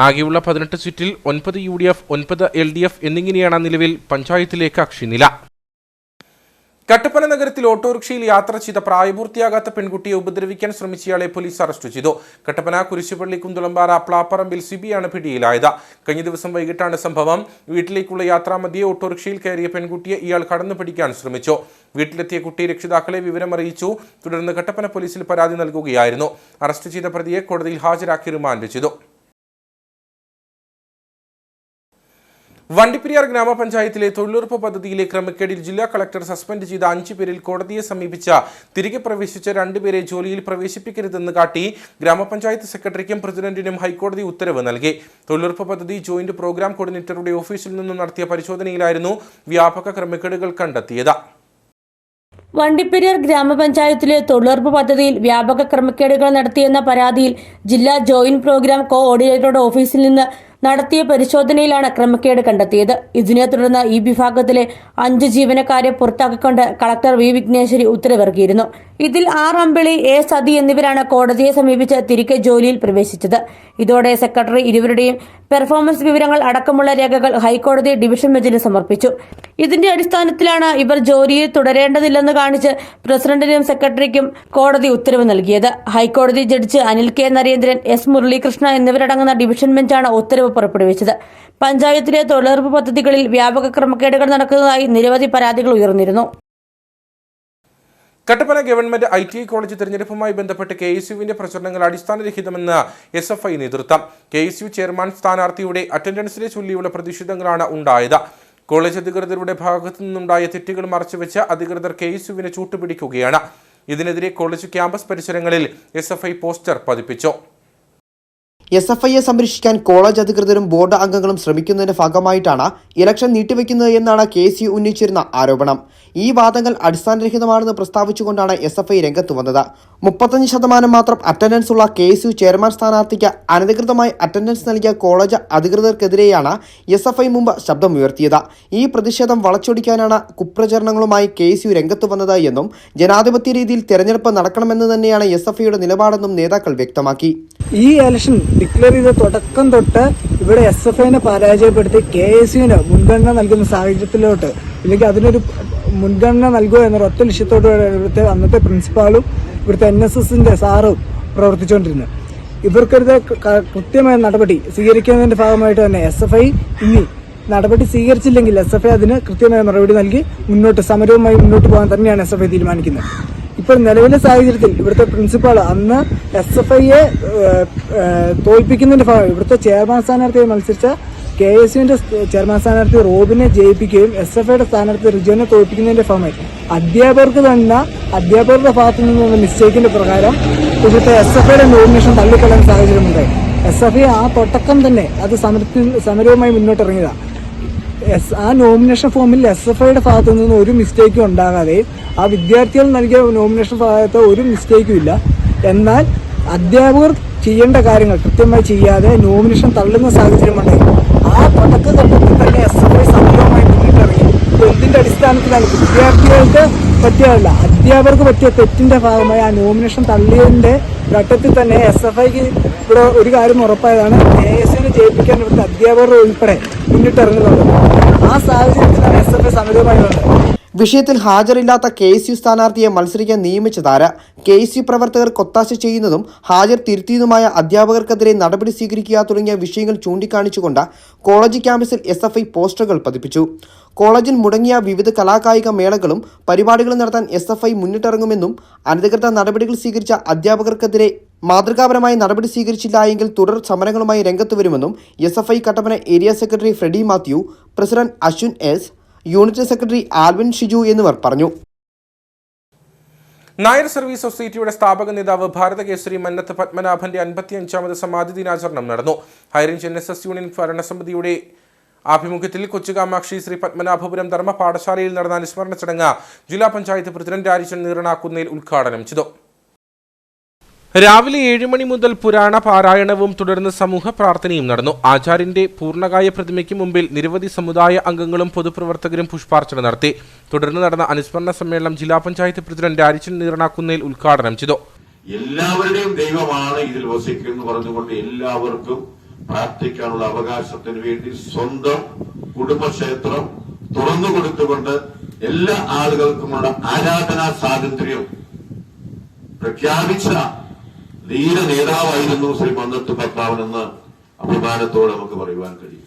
ആകെയുള്ള 18 സീറ്റിൽ 9 UDF, 9 LDF എന്നിങ്ങനെയാണ് നിലവിൽ പഞ്ചായത്തിലെ കക്ഷിനില. കട്ടപ്പന നഗരത്തിൽ ഓട്ടോറിക്ഷയിൽ യാത്ര ചെയ്ത പ്രായപൂർത്തിയാകാത്ത പെൺകുട്ടിയെ ഉപദ്രവിക്കാൻ ശ്രമിച്ചയാളെ പോലീസ് അറസ്റ്റ് ചെയ്തു. കട്ടപ്പന കുരിശുപള്ളി കുന്തുളമ്പാറ പ്ലാപ്പറമ്പിൽ സിബിയാണ് പിടിയിലായത്. കഴിഞ്ഞ ദിവസം വൈകിട്ടാണ് സംഭവം. വീട്ടിലേക്കുള്ള യാത്രാമധ്യേ ഓട്ടോറിക്ഷയിൽ കയറിയ പെൺകുട്ടിയെ ഇയാൾ കടന്നു പിടിക്കാൻ ശ്രമിച്ചു. വീട്ടിലെത്തിയ കുട്ടി രക്ഷിതാക്കളെ വിവരമറിയിച്ചു. തുടർന്ന് കട്ടപ്പന പോലീസിൽ പരാതി നൽകുകയായിരുന്നു. അറസ്റ്റ് ചെയ്ത പ്രതിയെ കോടതിയിൽ ഹാജരാക്കി റിമാൻഡ് ചെയ്തു. വണ്ടിപ്പെരിയാർ ഗ്രാമപഞ്ചായത്തിലെ തൊഴിലുറപ്പ് പദ്ധതിയിലെ ക്രമക്കേടിൽ ജില്ലാ കളക്ടർ സസ്പെൻഡ് ചെയ്ത 5 പേരിൽ കോടതിയെ സമീപിച്ച തിരികെ പ്രവേശിച്ച 2 പേരെ ജോലിയിൽ പ്രവേശിപ്പിക്കരുതെന്ന് കാട്ടി ഗ്രാമപഞ്ചായത്ത് സെക്രട്ടറിക്കും പ്രസിഡന്റിനും ഹൈക്കോടതി ഉത്തരവ് നൽകി. തൊഴിലുറപ്പ് പദ്ധതി ജോയിന്റ് പ്രോഗ്രാം കോർഡിനേറ്ററുടെ ഓഫീസിൽ നിന്നും നടത്തിയ പരിശോധനയിലായിരുന്നു വ്യാപക ക്രമക്കേടുകൾ കണ്ടെത്തിയത്. വണ്ടിപ്പെരിയാർ ഗ്രാമപഞ്ചായത്തിലെ തൊഴിലുറപ്പ് പദ്ധതിയിൽ വ്യാപക ക്രമക്കേടുകൾ നടത്തിയെന്ന പരാതിയിൽ ജില്ലാ ജോയിന്റ് പ്രോഗ്രാം കോഓർഡിനേറ്ററുടെ ഓഫീസിൽ നിന്ന് നടത്തിയ പരിശോധനയിലാണ് ക്രമക്കേട് കണ്ടെത്തിയത്. ഇതിനെ തുടർന്ന് ഈ വിഭാഗത്തിലെ 5 ജീവനക്കാരെ പുറത്താക്കിക്കൊണ്ട് കളക്ടർ വി വിഘ്നേശ്വരി ഉത്തരവിറക്കിയിരുന്നു. ഇതിൽ R അമ്പിളി, A സതി എന്നിവരാണ് കോടതിയെ സമീപിച്ച് തിരികെ ജോലിയിൽ പ്രവേശിച്ചത്. ഇതോടെ സെക്രട്ടറി ഇരുവരുടെയും പെർഫോമൻസ് വിവരങ്ങൾ അടക്കമുള്ള രേഖകൾ ഹൈക്കോടതി ഡിവിഷൻ ബെഞ്ചിന് സമർപ്പിച്ചു. ഇതിന്റെ അടിസ്ഥാനത്തിലാണ് ഇവർ ജോലിയിൽ തുടരേണ്ടതില്ലെന്ന് കാണിച്ച് പ്രസിഡന്റിനും സെക്രട്ടറിക്കും കോടതി ഉത്തരവ് നൽകിയത്. ഹൈക്കോടതി judge Anil K Narendran, S Muralikrishna എന്നിവരടങ്ങുന്ന ഡിവിഷൻ ബെഞ്ചാണ് ഉത്തരവ് പുറപ്പെടുവിച്ചത്. പഞ്ചായത്തിലെ തൊഴിലുറപ്പ് പദ്ധതികളിൽ വ്യാപക ക്രമക്കേടുകൾ നടക്കുന്നതായി നിരവധി പരാതികൾ ഉയർന്നിരുന്നു. കട്ടപ്പന ഗവൺമെന്റ് ITI കോളേജ് തെരഞ്ഞെടുപ്പുമായി ബന്ധപ്പെട്ട് KSUവിന്റെ പ്രചരണങ്ങൾ അടിസ്ഥാനരഹിതമെന്ന് SFI നേതൃത്വം. KSU ചെയർമാൻ സ്ഥാനാർത്ഥിയുടെ അറ്റൻഡൻസിനെ ചൊല്ലിയുള്ള പ്രതിഷേധങ്ങളാണ് ഉണ്ടായത്. കോളേജ് അധികൃതരുടെ ഭാഗത്തു നിന്നുണ്ടായ തെറ്റുകൾ മറച്ചുവെച്ച് അധികൃതർ KSUവിനെ ചൂട്ടുപിടിക്കുകയാണ്. ഇതിനെതിരെ കോളേജ് ക്യാമ്പസ് പരിസരങ്ങളിൽ SFI പോസ്റ്റർ പതിപ്പിച്ചു. SFIയെ സംരക്ഷിക്കാൻ കോളേജ് അധികൃതരും ബോർഡ് അംഗങ്ങളും ശ്രമിക്കുന്നതിന്റെ ഭാഗമായിട്ടാണ് ഇലക്ഷൻ നീട്ടിവെക്കുന്നത് എന്നാണ് KSU ഉന്നയിച്ചിരുന്ന ആരോപണം. ഈ വാദങ്ങൾ അടിസ്ഥാനരഹിതമാണെന്ന് പ്രസ്താവിച്ചുകൊണ്ടാണ് SFI രംഗത്ത് വന്നത്. 35% മാത്രം അറ്റൻഡൻസ് ഉള്ള KSU ചെയർമാൻ സ്ഥാനാർത്ഥിക്ക് അനധികൃതമായി അറ്റൻഡൻസ് നൽകിയ കോളേജ് അധികൃതർക്കെതിരെയാണ് SFI മുമ്പ് ശബ്ദമുയർത്തിയത്. ഈ പ്രതിഷേധം വളച്ചൊടിക്കാനാണ് കുപ്രചരണങ്ങളുമായി KSU രംഗത്ത് വന്നത് എന്നും ജനാധിപത്യ രീതിയിൽ തെരഞ്ഞെടുപ്പ് നടക്കണമെന്ന് തന്നെയാണ് SFIയുടെ നിലപാടെന്നും നേതാക്കൾ വ്യക്തമാക്കി. ഈ ഇലക്ഷൻ ഡിക്ലെയർ ചെയ്ത തുടക്കം തൊട്ട് ഇവിടെ SFIനെ പരാജയപ്പെടുത്തി KSUവിന് മുൻഗണന നൽകുന്ന സാഹചര്യത്തിലോട്ട്, ഇല്ലെങ്കിൽ അതിനൊരു മുൻഗണന നൽകുക എന്നൊരൊറ്റ ലക്ഷ്യത്തോടെ ഇവിടുത്തെ അന്നത്തെ പ്രിൻസിപ്പാളും ഇവിടുത്തെ NSSന്റെ സാറും പ്രവർത്തിച്ചുകൊണ്ടിരുന്നത്. ഇവർക്കെതിരെ കൃത്യമായ നടപടി സ്വീകരിക്കുന്നതിന്റെ ഭാഗമായിട്ട് തന്നെ SFI ഇനി നടപടി സ്വീകരിച്ചില്ലെങ്കിൽ SFI അതിന് കൃത്യമായ മറുപടി നൽകി സമരവുമായി മുന്നോട്ട് പോകാൻ തന്നെയാണ് SFI തീരുമാനിക്കുന്നത്. ഇപ്പോൾ നിലവിലെ സാഹചര്യത്തിൽ ഇവിടുത്തെ പ്രിൻസിപ്പാൾ അന്ന് SFIയെ തോൽപ്പിക്കുന്നതിന്റെ ഭാഗമായി ഇവിടുത്തെ ചെയർമാൻ സ്ഥാനാർത്ഥിയെ മത്സരിച്ച KSUവിന്റെ ചെയർമാൻ സ്ഥാനാർത്ഥി റോബിനെ ജയിപ്പിക്കുകയും SFIയുടെ സ്ഥാനാർത്ഥി റിജുവിനെ തോൽപ്പിക്കുന്നതിന്റെ ഭാഗമായി അധ്യാപകരുടെ ഭാഗത്തു നിന്നുള്ള മിസ്റ്റേക്കിന്റെ പ്രകാരം ഇവിടുത്തെ SFIയുടെ നോമിനേഷൻ തള്ളിക്കളയുന്ന സാഹചര്യമുണ്ടായി. SFI ആ തുടക്കം തന്നെ അത് സമരവുമായി മുന്നോട്ടിറങ്ങിയതാണ്. ആ നോമിനേഷൻ ഫോമിൽ SFIയുടെ ഭാഗത്തു നിന്ന് ഒരു മിസ്റ്റേക്കും ഉണ്ടാകാതെ ആ വിദ്യാർത്ഥികൾ നൽകിയ നോമിനേഷൻ ഭാഗത്ത് ഒരു മിസ്റ്റേക്കും ഇല്ല. എന്നാൽ അധ്യാപകർ ചെയ്യേണ്ട കാര്യങ്ങൾ കൃത്യമായി ചെയ്യാതെ നോമിനേഷൻ തള്ളുന്ന സാഹചര്യമുണ്ടായി. ആ തുടക്കഘട്ടത്തിൽ തന്നെ SFI സമരവുമായി മുന്നിട്ടിറങ്ങി. എന്തിന്റെ അടിസ്ഥാനത്തിലാണ്? വിദ്യാർത്ഥികൾക്ക് പറ്റിയതല്ല, അധ്യാപകർക്ക് പറ്റിയ തെറ്റിന്റെ ഭാഗമായി ആ നോമിനേഷൻ തള്ളിയതിന്റെ ഘട്ടത്തിൽ തന്നെ SFIക്ക് ഇവിടെ ഒരു കാര്യം ഉറപ്പായതാണ്, KSUവിനെ ജയിപ്പിക്കാൻ ഇവിടുത്തെ അധ്യാപകർ ഉൾപ്പെടെ മുന്നിട്ടിറങ്ങുന്നത്. ആ സാഹചര്യത്തിലാണ് SFI സമരവുമായി വന്നത്. വിഷയത്തിൽ ഹാജരില്ലാത്ത KSU സ്ഥാനാർത്ഥിയെ മത്സരിക്കാൻ നിയമിച്ചതാര്? KSU പ്രവർത്തകർ ഒത്താശ ചെയ്യുന്നതും ഹാജർ തിരുത്തിയതുമായ അധ്യാപകർക്കെതിരെ നടപടി സ്വീകരിക്കുക തുടങ്ങിയ വിഷയങ്ങൾ ചൂണ്ടിക്കാണിച്ചുകൊണ്ട് കോളേജ് ക്യാമ്പസിൽ SFI പോസ്റ്ററുകൾ പതിപ്പിച്ചു. കോളേജിൽ മുടങ്ങിയ വിവിധ കലാകായിക മേളകളും പരിപാടികളും നടത്താൻ SFI മുന്നിട്ടിറങ്ങുമെന്നും അനധികൃത നടപടികൾ സ്വീകരിച്ച അധ്യാപകർക്കെതിരെ മാതൃകാപരമായ നടപടി സ്വീകരിച്ചില്ല എങ്കിൽ തുടർ സമരങ്ങളുമായി രംഗത്ത് വരുമെന്നും SFI Kattappana area secretary Freddy Mathew, president Ashwin S, unit secretary Alvin Shiju എന്നിവർ പറഞ്ഞു. നായർ സർവീസ് സൊസൈറ്റിയുടെ സ്ഥാപക നേതാവ് ഭാരതകേസരി മന്നത്ത് പത്മനാഭന്റെ 55ാമത് സമാധി ദിനാചരണം നടന്നു. ഹൈറേഞ്ച് NSS യൂണിയൻ ഭരണസമിതിയുടെ ആഭിമുഖ്യത്തിൽ കൊച്ചുകാമാക്ഷി ശ്രീ പത്മനാഭപുരം ധർമ്മ പാഠശാലയിൽ നടന്ന അനുസ്മരണ ചടങ്ങ് ജില്ലാ പഞ്ചായത്ത് പ്രസിഡന്റ് രാജൻ നീറണാക്കുന്നേൽ ഉദ്ഘാടനം ചെയ്തു. രാവിലെ 7 മണി മുതൽ പുരാണ പാരായണവും തുടർന്ന് സമൂഹ പ്രാർത്ഥനയും നടന്നു. ആചാര്യന്റെ പൂർണ്ണകായ പ്രതിമയ്ക്ക് മുമ്പിൽ നിരവധി സമുദായ അംഗങ്ങളും പൊതുപ്രവർത്തകരും പുഷ്പാർച്ചന നടത്തി. തുടർന്ന് നടന്ന അനുസ്മരണ സമ്മേളനം ജില്ലാ പഞ്ചായത്ത് പ്രസിഡന്റ് രാജൻ നീറണാക്കുന്നേൽ ഉദ്ഘാടനം ചെയ്തു. എല്ലാവരുടെയും ദൈവമാണ് ഇതിൽ വസിക്കുന്നു പറഞ്ഞുകൊണ്ട് എല്ലാവർക്കും പ്രാർത്ഥിക്കാനുള്ള അവകാശത്തിന് വേണ്ടി സ്വന്തം കുടുംബക്ഷേത്രം തുറന്നു കൊടുത്തുകൊണ്ട് എല്ലാ ആളുകൾക്കുമുള്ള ആരാധനാ സ്വാതന്ത്ര്യം പ്രഖ്യാപിച്ച ധീര നേതാവായിരുന്നു ശ്രീ മന്നത്ത് പത്മനാഭനെന്ന് അഭിമാനത്തോടെ നമുക്ക് പറയുവാൻ കഴിയും.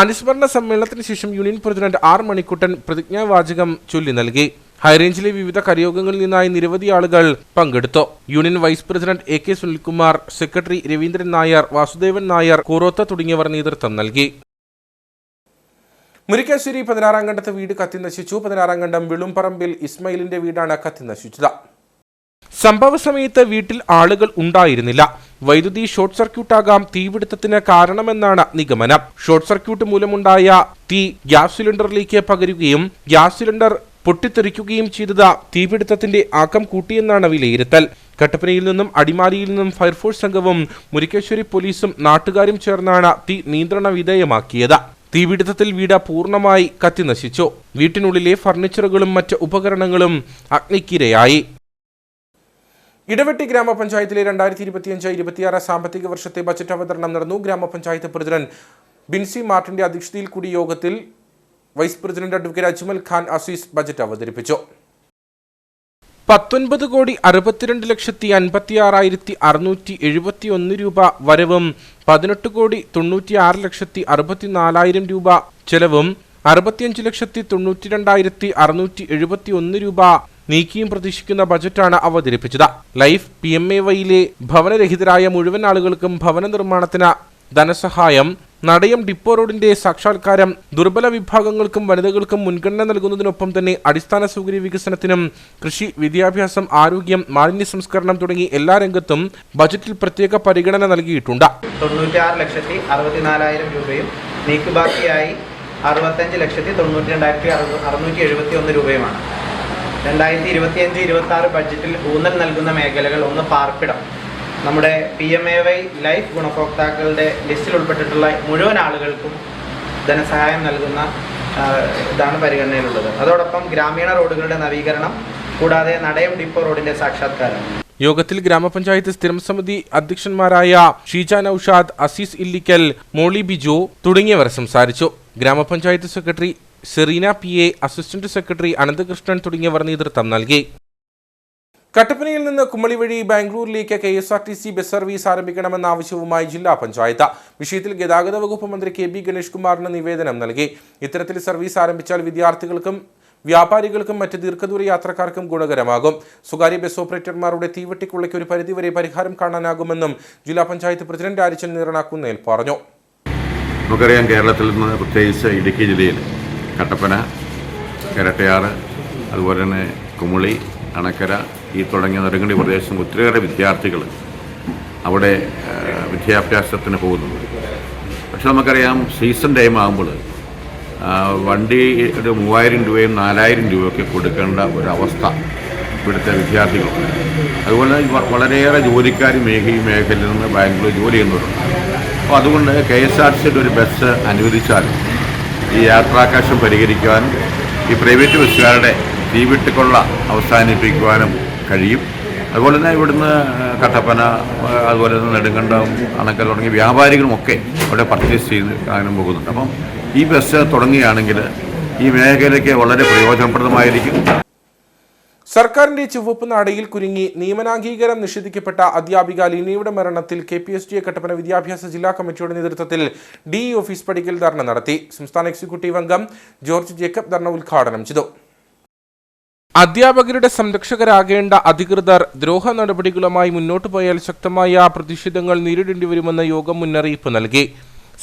അനുസ്മരണ സമ്മേളനത്തിന് ശേഷം യൂണിയൻ പ്രസിഡന്റ് R മണിക്കുട്ടൻ പ്രതിജ്ഞാവാചകം ചൊല്ലി നൽകി. ഹൈറേഞ്ചിലെ വിവിധ കരയോഗങ്ങളിൽ നിന്നായി നിരവധി ആളുകൾ പങ്കെടുത്തു. Union vice president AK Sunilkumar, secretary Raveendran Nair, Vasudevan Nair, Koorotha തുടങ്ങിയവർ നേതൃത്വം നൽകി. മുരിക്കാശ്ശേരി 16-ാം കണ്ടത്ത് വീട് കത്തിനശിച്ചു. 16-ാം കണ്ടം വിളുംപറമ്പിൽ ഇസ്മയിലിന്റെ വീടാണ് കത്തിനശിച്ചത്. സംഭവ സമയത്ത് വീട്ടിൽ ആളുകൾ ഉണ്ടായിരുന്നില്ല. വൈദ്യുതി ഷോർട്ട് സർക്യൂട്ടാകാം തീപിടുത്തത്തിന് കാരണമെന്നാണ് നിഗമനം. ഷോർട്ട് സർക്യൂട്ട് മൂലമുണ്ടായ തീ ഗ്യാസ് സിലിണ്ടറിലേക്ക് പകരുകയും ഗ്യാസ് സിലിണ്ടർ പൊട്ടിത്തെറിക്കുകയും ചെയ്തത് തീപിടുത്തത്തിന്റെ ആക്കം കൂട്ടിയെന്നാണ് വിലയിരുത്തൽ. കട്ടപ്പനയിൽ നിന്നും അടിമാലിയിൽ നിന്നും ഫയർഫോഴ്സ് സംഘവും മുരിക്കാശ്ശേരി പോലീസും നാട്ടുകാരും ചേർന്നാണ് തീ നിയന്ത്രണ വിധേയമാക്കിയത്. തീപിടുത്തത്തിൽ വീട് പൂർണ്ണമായി കത്തിനശിച്ചു. വീട്ടിനുള്ളിലെ ഫർണിച്ചറുകളും മറ്റ് ഉപകരണങ്ങളും അഗ്നിക്കിരയായി. ഇടവെട്ടി ഗ്രാമപഞ്ചായത്തിലെ 2025-26 സാമ്പത്തിക വർഷത്തെ ബജറ്റ് അവതരണം നടന്നു. ഗ്രാമപഞ്ചായത്ത് പ്രസിഡന്റ് ബിൻസി മാർട്ടിന്റെ അധ്യക്ഷതയിൽ കൂടിയ യോഗത്തിൽ vice president advocate Ajmal Khan Azeez budget അവതരിപ്പിച്ചു. 19,62,56,671 രൂപ വരവും 18,96,64,000 രൂപ ചെലവും 65,92,671 രൂപ നീക്കിയും പ്രതീക്ഷിക്കുന്ന ബജറ്റാണ് അവതരിപ്പിച്ചത്. ലൈഫ് PMAYയിലെ ഭവനരഹിതരായ മുഴുവൻ ആളുകൾക്കും ഭവന നിർമ്മാണത്തിന് ധനസഹായം, നടയം ഡിപ്പോ റോഡിന്റെ സാക്ഷാത്കാരം, ദുർബല വിഭാഗങ്ങൾക്കും വനിതകൾക്കും മുൻഗണന നൽകുന്നതിനൊപ്പം തന്നെ അടിസ്ഥാന സൗകര്യ വികസനത്തിനും കൃഷി, വിദ്യാഭ്യാസം, ആരോഗ്യം, മാലിന്യ സംസ്കരണം തുടങ്ങി എല്ലാ രംഗത്തും ബജറ്റിൽ പ്രത്യേക പരിഗണന നൽകിയിട്ടുണ്ട്. 96,64,000 രൂപയും നീക്കുബാക്കിയായി 65,92,671 രൂപയുമാണ്. 2025-26 ബഡ്ജറ്റിൽ ഊന്നൽ നൽകുന്ന മേഖലകൾ: ഒന്ന്, പാർപ്പിടം. നമ്മുടെ PMAY ലൈഫ് ഗുണഭോക്താക്കളുടെ ലിസ്റ്റിൽ ഉൾപ്പെട്ടിട്ടുള്ള മുഴുവൻ ആളുകൾക്കും ധനസഹായം നൽകുന്ന ഇതാണ് പരിഗണനയിലുള്ളത്. അതോടൊപ്പം ഗ്രാമീണ റോഡുകളുടെ നവീകരണം, കൂടാതെ നടയം ഡിപ്പോ റോഡിന്റെ സാക്ഷാത്കാരം. യോഗത്തിൽ ഗ്രാമപഞ്ചായത്ത് സ്ഥിരം സമിതി അധ്യക്ഷന്മാരായ ഷീജ നൌഷാദ്, അസീസ് ഇല്ലിക്കൽ, മോളി ബിജു തുടങ്ങിയവർ സംസാരിച്ചു. ഗ്രാമപഞ്ചായത്ത് secretary Serena PA, assistant secretary Ananthakrishnan തുടങ്ങിയവർ നേതൃത്വം നൽകി. കട്ടപ്പനയിൽ നിന്ന് കുമളി വഴി ബാംഗ്ലൂരിലേക്ക് KSRTC ബസ് സർവീസ് ആരംഭിക്കണമെന്ന ആവശ്യവുമായി ജില്ലാ പഞ്ചായത്ത്. വിഷയത്തിൽ ഗതാഗത വകുപ്പ് മന്ത്രി KB ഗണേഷ് കുമാറിന് നിവേദനം നൽകി. ഇത്തരത്തിൽ സർവീസ് ആരംഭിച്ചാൽ വിദ്യാർത്ഥികൾക്കും വ്യാപാരികൾക്കും മറ്റ് ദീർഘദൂര യാത്രക്കാർക്കും ഗുണകരമാകും. സ്വകാര്യ ബസ് ഓപ്പറേറ്റർമാരുടെ തീവെട്ടിക്കുള്ളയ്ക്ക് ഒരു പരിധിവരെ പരിഹാരം കാണാനാകുമെന്നും ജില്ലാ പഞ്ചായത്ത് പ്രസിഡന്റ് ആരിച്ചൻ നീറനാക്കുന്നേൽ പറഞ്ഞു. നമുക്കറിയാം, കേരളത്തിൽ നിന്ന് പ്രത്യേകിച്ച് ഇടുക്കി ജില്ലയിൽ കട്ടപ്പന, ഇരട്ടയാറ്, അതുപോലെ തന്നെ കുമളി, അണക്കര ഈ തുടങ്ങിയ നെടുങ്കണ്ടി പ്രദേശം ഒത്തിരിയേറെ വിദ്യാർത്ഥികൾ അവിടെ വിദ്യാഭ്യാസത്തിന് പോകുന്നുണ്ട്. പക്ഷെ നമുക്കറിയാം, സീസൺ ടൈം ആകുമ്പോൾ വണ്ടി ഒരു 3,000 രൂപയും 4,000 രൂപയൊക്കെ കൊടുക്കേണ്ട ഒരവസ്ഥ ഇവിടുത്തെ വിദ്യാർത്ഥികളുണ്ട്. അതുപോലെ വളരെയേറെ ജോലിക്കാരും ഈ മേഖലയിൽ നിന്ന് ബാംഗ്ലൂർ ജോലി ചെയ്യുന്നവരുണ്ട്. അപ്പോൾ അതുകൊണ്ട് KSRTCയുടെ ഒരു ബസ് അനുവദിച്ചാൽ ഈ യാത്രാകാശം പരിഹരിക്കുവാനും ഈ പ്രൈവറ്റ് ബസ്സുകാരുടെ തീവെട്ടിക്കൊള്ള അവസാനിപ്പിക്കുവാനും കഴിയും. അതുപോലെ തന്നെ ഇവിടുന്ന് കട്ടപ്പന, അതുപോലെ തന്നെ നെടുങ്കണ്ടം, അണക്കൽ തുടങ്ങിയ വ്യാപാരികളുമൊക്കെ അവിടെ പർച്ചേസ് ചെയ്യാനും പോകുന്നുണ്ട്. അപ്പം ഈ ബസ് തുടങ്ങുകയാണെങ്കിൽ ഈ മേഖലയ്ക്ക് വളരെ പ്രയോജനപ്രദമായിരിക്കും. സർക്കാരിന്റെ ചുവപ്പ് നാടയിൽ കുരുങ്ങി നിയമനാംഗീകാരം നിഷേധിക്കപ്പെട്ട അധ്യാപിക ലീനയുടെ മരണത്തിൽ KPSTA കട്ടപ്പന വിദ്യാഭ്യാസ ജില്ലാ കമ്മിറ്റിയുടെ നേതൃത്വത്തിൽ DE ഓഫീസ് പടിക്കൽ ധർണ നടത്തി. സംസ്ഥാന എക്സിക്യൂട്ടീവ് അംഗം ജോർജ് ജേക്കബ് ധർണ ഉദ്ഘാടനം ചെയ്തു. അധ്യാപകരുടെ സംരക്ഷകരാകേണ്ട അധികൃതർ ദ്രോഹ നടപടികളുമായി മുന്നോട്ടു പോയാൽ ശക്തമായ പ്രതിഷേധങ്ങൾ നേരിടേണ്ടി വരുമെന്ന് യോഗം മുന്നറിയിപ്പ് നൽകി.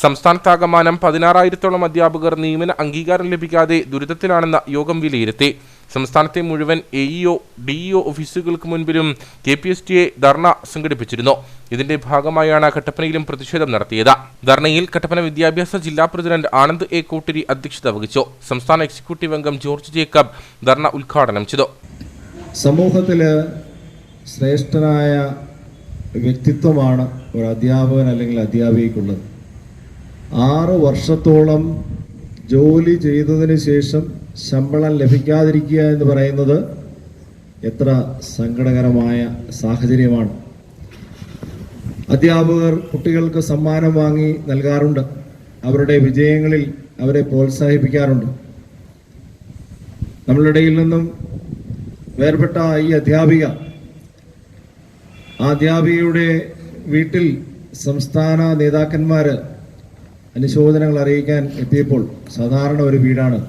സംസ്ഥാനത്താകമാനം 16,000-ഓളം അധ്യാപകർ നിയമന അംഗീകാരം ലഭിക്കാതെ ദുരിതത്തിലാണെന്ന് യോഗം വിലയിരുത്തി. സംസ്ഥാനത്തെ മുഴുവൻ AEO, DEO ഓഫീസുകൾക്ക് മുൻപിലും KPSTA ധർണ സംഘടിപ്പിച്ചിരുന്നു. ഇതിന്റെ ഭാഗമായാണ് കട്ടപ്പനയിലും പ്രതിഷേധം നടത്തിയത്. ധർണയിൽ കട്ടപ്പന വിദ്യാഭ്യാസ ജില്ലാ പ്രസിഡന്റ് ആനന്ദ് A. കോട്ടിരി അധ്യക്ഷത വഹിച്ചു. സംസ്ഥാന എക്സിക്യൂട്ടീവ് അംഗം ജോർജ് ജേക്കബ് ധർണ ഉദ്ഘാടനം ചെയ്തു. സമൂഹത്തില് ശ്രേഷ്ഠനായ വ്യക്തിത്വമാണ് ഒരു അധ്യാപകൻ അല്ലെങ്കിൽ അധ്യാപികയ്ക്കുള്ളത്. 6 വർഷത്തോളം ജോലി ചെയ്തതിന് ശേഷം ശമ്പളം ലഭിക്കാതിരിക്കുക എന്ന് പറയുന്നത് എത്ര സങ്കടകരമായ സാഹചര്യമാണ്. അധ്യാപകർ കുട്ടികൾക്ക് സമ്മാനം വാങ്ങി നൽകാറുണ്ട്. അവരുടെ വിജയങ്ങളിൽ അവരെ പ്രോത്സാഹിപ്പിക്കാറുണ്ട്. നമ്മളുടെ ഇടയിൽ നിന്നും വേർപെട്ട ഈ അധ്യാപിക, ആ അധ്യാപികയുടെ വീട്ടിൽ സംസ്ഥാന നേതാക്കന്മാർ അനുശോചനങ്ങൾ അറിയിക്കാൻ എത്തിയപ്പോൾ സാധാരണ ഒരു വീടാണ്.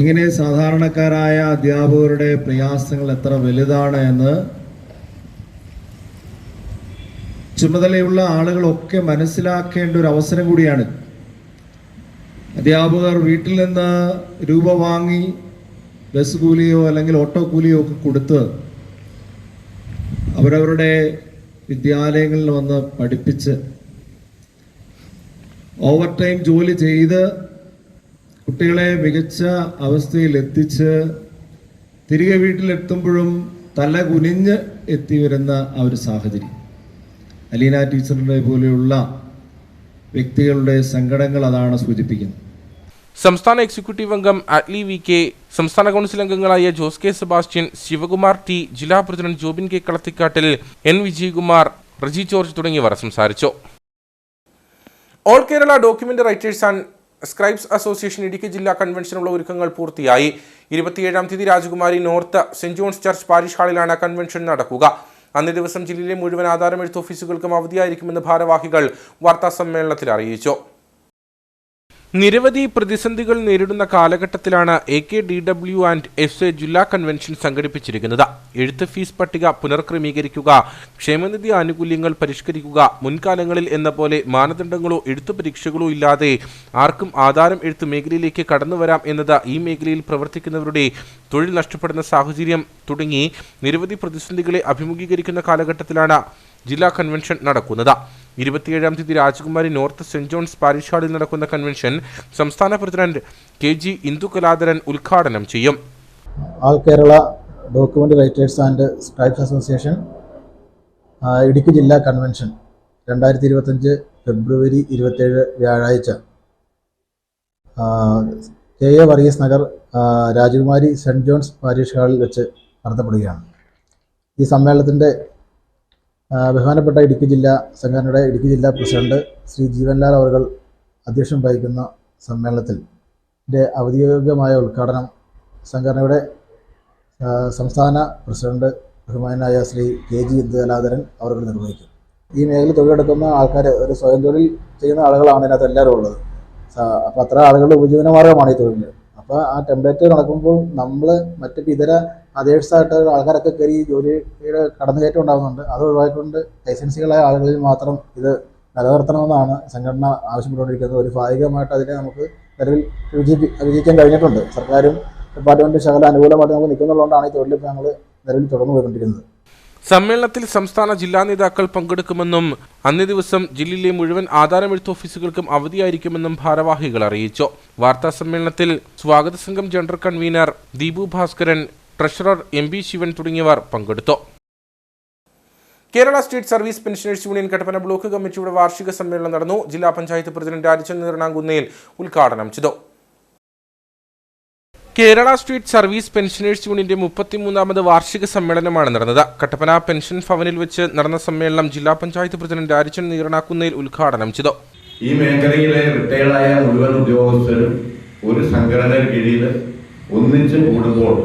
ഇങ്ങനെ സാധാരണക്കാരായ അധ്യാപകരുടെ പ്രയാസങ്ങൾ എത്ര വലുതാണ് എന്ന് ചുമതലയുള്ള ആളുകളൊക്കെ മനസ്സിലാക്കേണ്ട ഒരു അവസരം കൂടിയാണ്. അധ്യാപകർ വീട്ടിൽ നിന്ന് രൂപ വാങ്ങി ബസ് കൂലിയോ അല്ലെങ്കിൽ ഓട്ടോ കൂലിയോ ഒക്കെ കൊടുത്ത് അവരവരുടെ വിദ്യാലയങ്ങളിൽ വന്ന് പഠിപ്പിച്ച് ഓവർ ടൈം ജോലി ചെയ്ത് കുട്ടികളെ മികച്ച അവസ്ഥയിൽ എത്തിച്ച് തിരികെ വീട്ടിലെത്തുമ്പോഴും തല കുനിഞ്ഞ് എത്തി വരുന്ന ആ ഒരു സാഹചര്യം, അലീന ടീച്ചറിനെ പോലെയുള്ള വ്യക്തികളുടെ സങ്കടങ്ങൾ അതാണ് സൂചിപ്പിക്കുന്നത്. സംസ്ഥാന എക്സിക്യൂട്ടീവ് അംഗം അറ്റ്ലി വി കെ, സംസ്ഥാന കൗൺസിൽ അംഗങ്ങളായ ജോസ് കെ സെബാസ്റ്റ്യൻ, ശിവകുമാർ ടി, ജില്ലാ president Jobin K Kalathikattil, N Vijayakumar, Reji George തുടങ്ങിയവർ സംസാരിച്ചു. All Kerala document writers and scribes association Idukki ജില്ലാ കൺവെൻഷനുള്ള ഒരുക്കങ്ങൾ പൂർത്തിയായി. 27-ാം തീയതി Rajakumari north Saint John's church parish ഹാളിലാണ് കൺവെൻഷൻ നടക്കുക. അന്നേ ദിവസം ജില്ലയിലെ മുഴുവൻ ആധാരമെഴുത്ത് ഓഫീസുകൾക്കും അവധിയായിരിക്കുമെന്ന് ഭാരവാഹികൾ വാർത്താസമ്മേളനത്തിൽ അറിയിച്ചു. നിരവധി പ്രതിസന്ധികൾ നേരിടുന്ന കാലഘട്ടത്തിലാണ് AKDW&SA ജില്ലാ കൺവെൻഷൻ സംഘടിപ്പിച്ചിരിക്കുന്നത്. എഴുത്ത് ഫീസ് പട്ടിക പുനർക്രമീകരിക്കുക, ക്ഷേമനിധി ആനുകൂല്യങ്ങൾ പരിഷ്കരിക്കുക, മുൻകാലങ്ങളിൽ എന്ന പോലെ മാനദണ്ഡങ്ങളോ എഴുത്തു പരീക്ഷകളോ ഇല്ലാതെ ആർക്കും ആധാരം എഴുത്ത് മേഖലയിലേക്ക് കടന്നുവരാം എന്നത് ഈ മേഖലയിൽ പ്രവർത്തിക്കുന്നവരുടെ തൊഴിൽ നഷ്ടപ്പെടുന്ന സാഹചര്യം തുടങ്ങി നിരവധി പ്രതിസന്ധികളെ അഭിമുഖീകരിക്കുന്ന കാലഘട്ടത്തിലാണ് ജില്ലാ കൺവെൻഷൻ നടക്കുന്നത്. 27-ാം തീയതി Rajakumari north Saint John's parish ഹാളിൽ നടക്കുന്ന കൺവെൻഷൻ സംസ്ഥാന പ്രസിഡന്റ് KG ഇന്ദുകലാധരൻ ഉദ്ഘാടനം ചെയ്യും. All Kerala document writers and scribes association Idukki ജില്ലാ കൺവെൻഷൻ 2025 ഫെബ്രുവരി 27 വ്യാഴാഴ്ച KA വർഗീസ് നഗർ രാജകുമാരി സെന്റ് ജോൺസ് പാരിഷ് ഹാളിൽ വെച്ച് നടത്തപ്പെടുകയാണ്. ഈ സമ്മേളനത്തിൻ്റെ ബഹുമാനപ്പെട്ട ഇടുക്കി ജില്ലാ സംഘടനയുടെ ഇടുക്കി ജില്ലാ പ്രസിഡന്റ് ശ്രീ ജീവൻലാൽ അവർ അധ്യക്ഷം വഹിക്കുന്ന സമ്മേളനത്തിൽ ഔദ്യോഗികമായ ഉദ്ഘാടനം സംഘടനയുടെ സംസ്ഥാന പ്രസിഡന്റ് ബഹുമാനായ ശ്രീ KG ഇന്ദുകലാധരൻ അവർ നിർവഹിക്കും. ഈ മേഖലയിൽ തൊഴിലെടുക്കുന്ന ആൾക്കാർ ഒരു സ്വയം തൊഴിൽ ചെയ്യുന്ന ആളുകളാണ് ഇതിനകത്ത് എല്ലാവരും ഉള്ളത്. അപ്പോൾ അത്ര ആളുകളുടെ ഉപജീവനമാർഗ്ഗമാണ് ഈ തൊഴിൽ. അപ്പോൾ ആ ടെംപ്ലേറ്റ് നടക്കുമ്പോൾ നമ്മൾ മറ്റു ഇതര അതേഴ്സായിട്ട് ആൾക്കാരൊക്കെ കയറി ജോലിയുടെ കടന്നുകയറ്റം ഉണ്ടാകുന്നുണ്ട്. അത് ഒഴിവാക്കിക്കൊണ്ട് ലൈസൻസുകളായ ആളുകളിൽ മാത്രം ഇത് നിലനിർത്തണമെന്നാണ് സംഘടന ആവശ്യപ്പെട്ടുകൊണ്ടിരിക്കുന്നത്. ഒരു ഭാഗികമായിട്ട് അതിനെ നമുക്ക് നിലവിൽ വിജയിക്കാൻ കഴിഞ്ഞിട്ടുണ്ട്. സർക്കാരും ഡിപ്പാർട്ട്മെൻറ്റും ശകല അനുകൂലമായിട്ട് നമുക്ക് നിൽക്കുന്നുള്ളതുകൊണ്ടാണ് ഈ തൊഴിൽ ഞങ്ങൾ നിലവിൽ തുടർന്നു പോയിക്കൊണ്ടിരിക്കുന്നത്. സമ്മേളനത്തിൽ സംസ്ഥാന ജില്ലാ നേതാക്കൾ പങ്കെടുക്കുമെന്നും അന്നേ ദിവസം ജില്ലയിലെ മുഴുവൻ ആധാരമെഴുത്ത് ഓഫീസുകൾക്കും അവധിയായിരിക്കുമെന്നും ഭാരവാഹികൾ അറിയിച്ചു. വാർത്താ സമ്മേളനത്തിൽ സ്വാഗത സംഘം general convener Deepu Bhaskaran, treasurer MB Shivan തുടങ്ങിയവർ പങ്കെടുത്തു. Kerala state service pensioners union Kattappana block കമ്മിറ്റിയുടെ വാർഷിക സമ്മേളനം നടന്നു. ജില്ലാ പഞ്ചായത്ത് പ്രസിഡന്റ് രാജചന്ദ്രൻ നീർണാങ്കുന്നേൽ ഉദ്ഘാടനം ചെയ്തു. കേരള സ്റ്റേറ്റ് സർവീസ് പെൻഷനേഴ്സ് യൂണിയന്റെ 33ാമത് വാർഷിക സമ്മേളനമാണ് നടന്നത്. കട്ടപ്പന പെൻഷൻ ഭവനിൽ വെച്ച് നടന്ന സമ്മേളനം ജില്ലാ പഞ്ചായത്ത് പ്രസിഡന്റ് രാജചന്ദ്രൻ നീർണാങ്കുന്നേൽ ഉദ്ഘാടനം ചെയ്തു. ഈ മേഖലയിലെ റിട്ടയർഡായ മുഴുവൻ ഉദ്യോഗസ്ഥരും ഒരു സംഘടനയുടെ കീഴിൽ ഒന്നിച്ച് കൂടുമ്പോൾ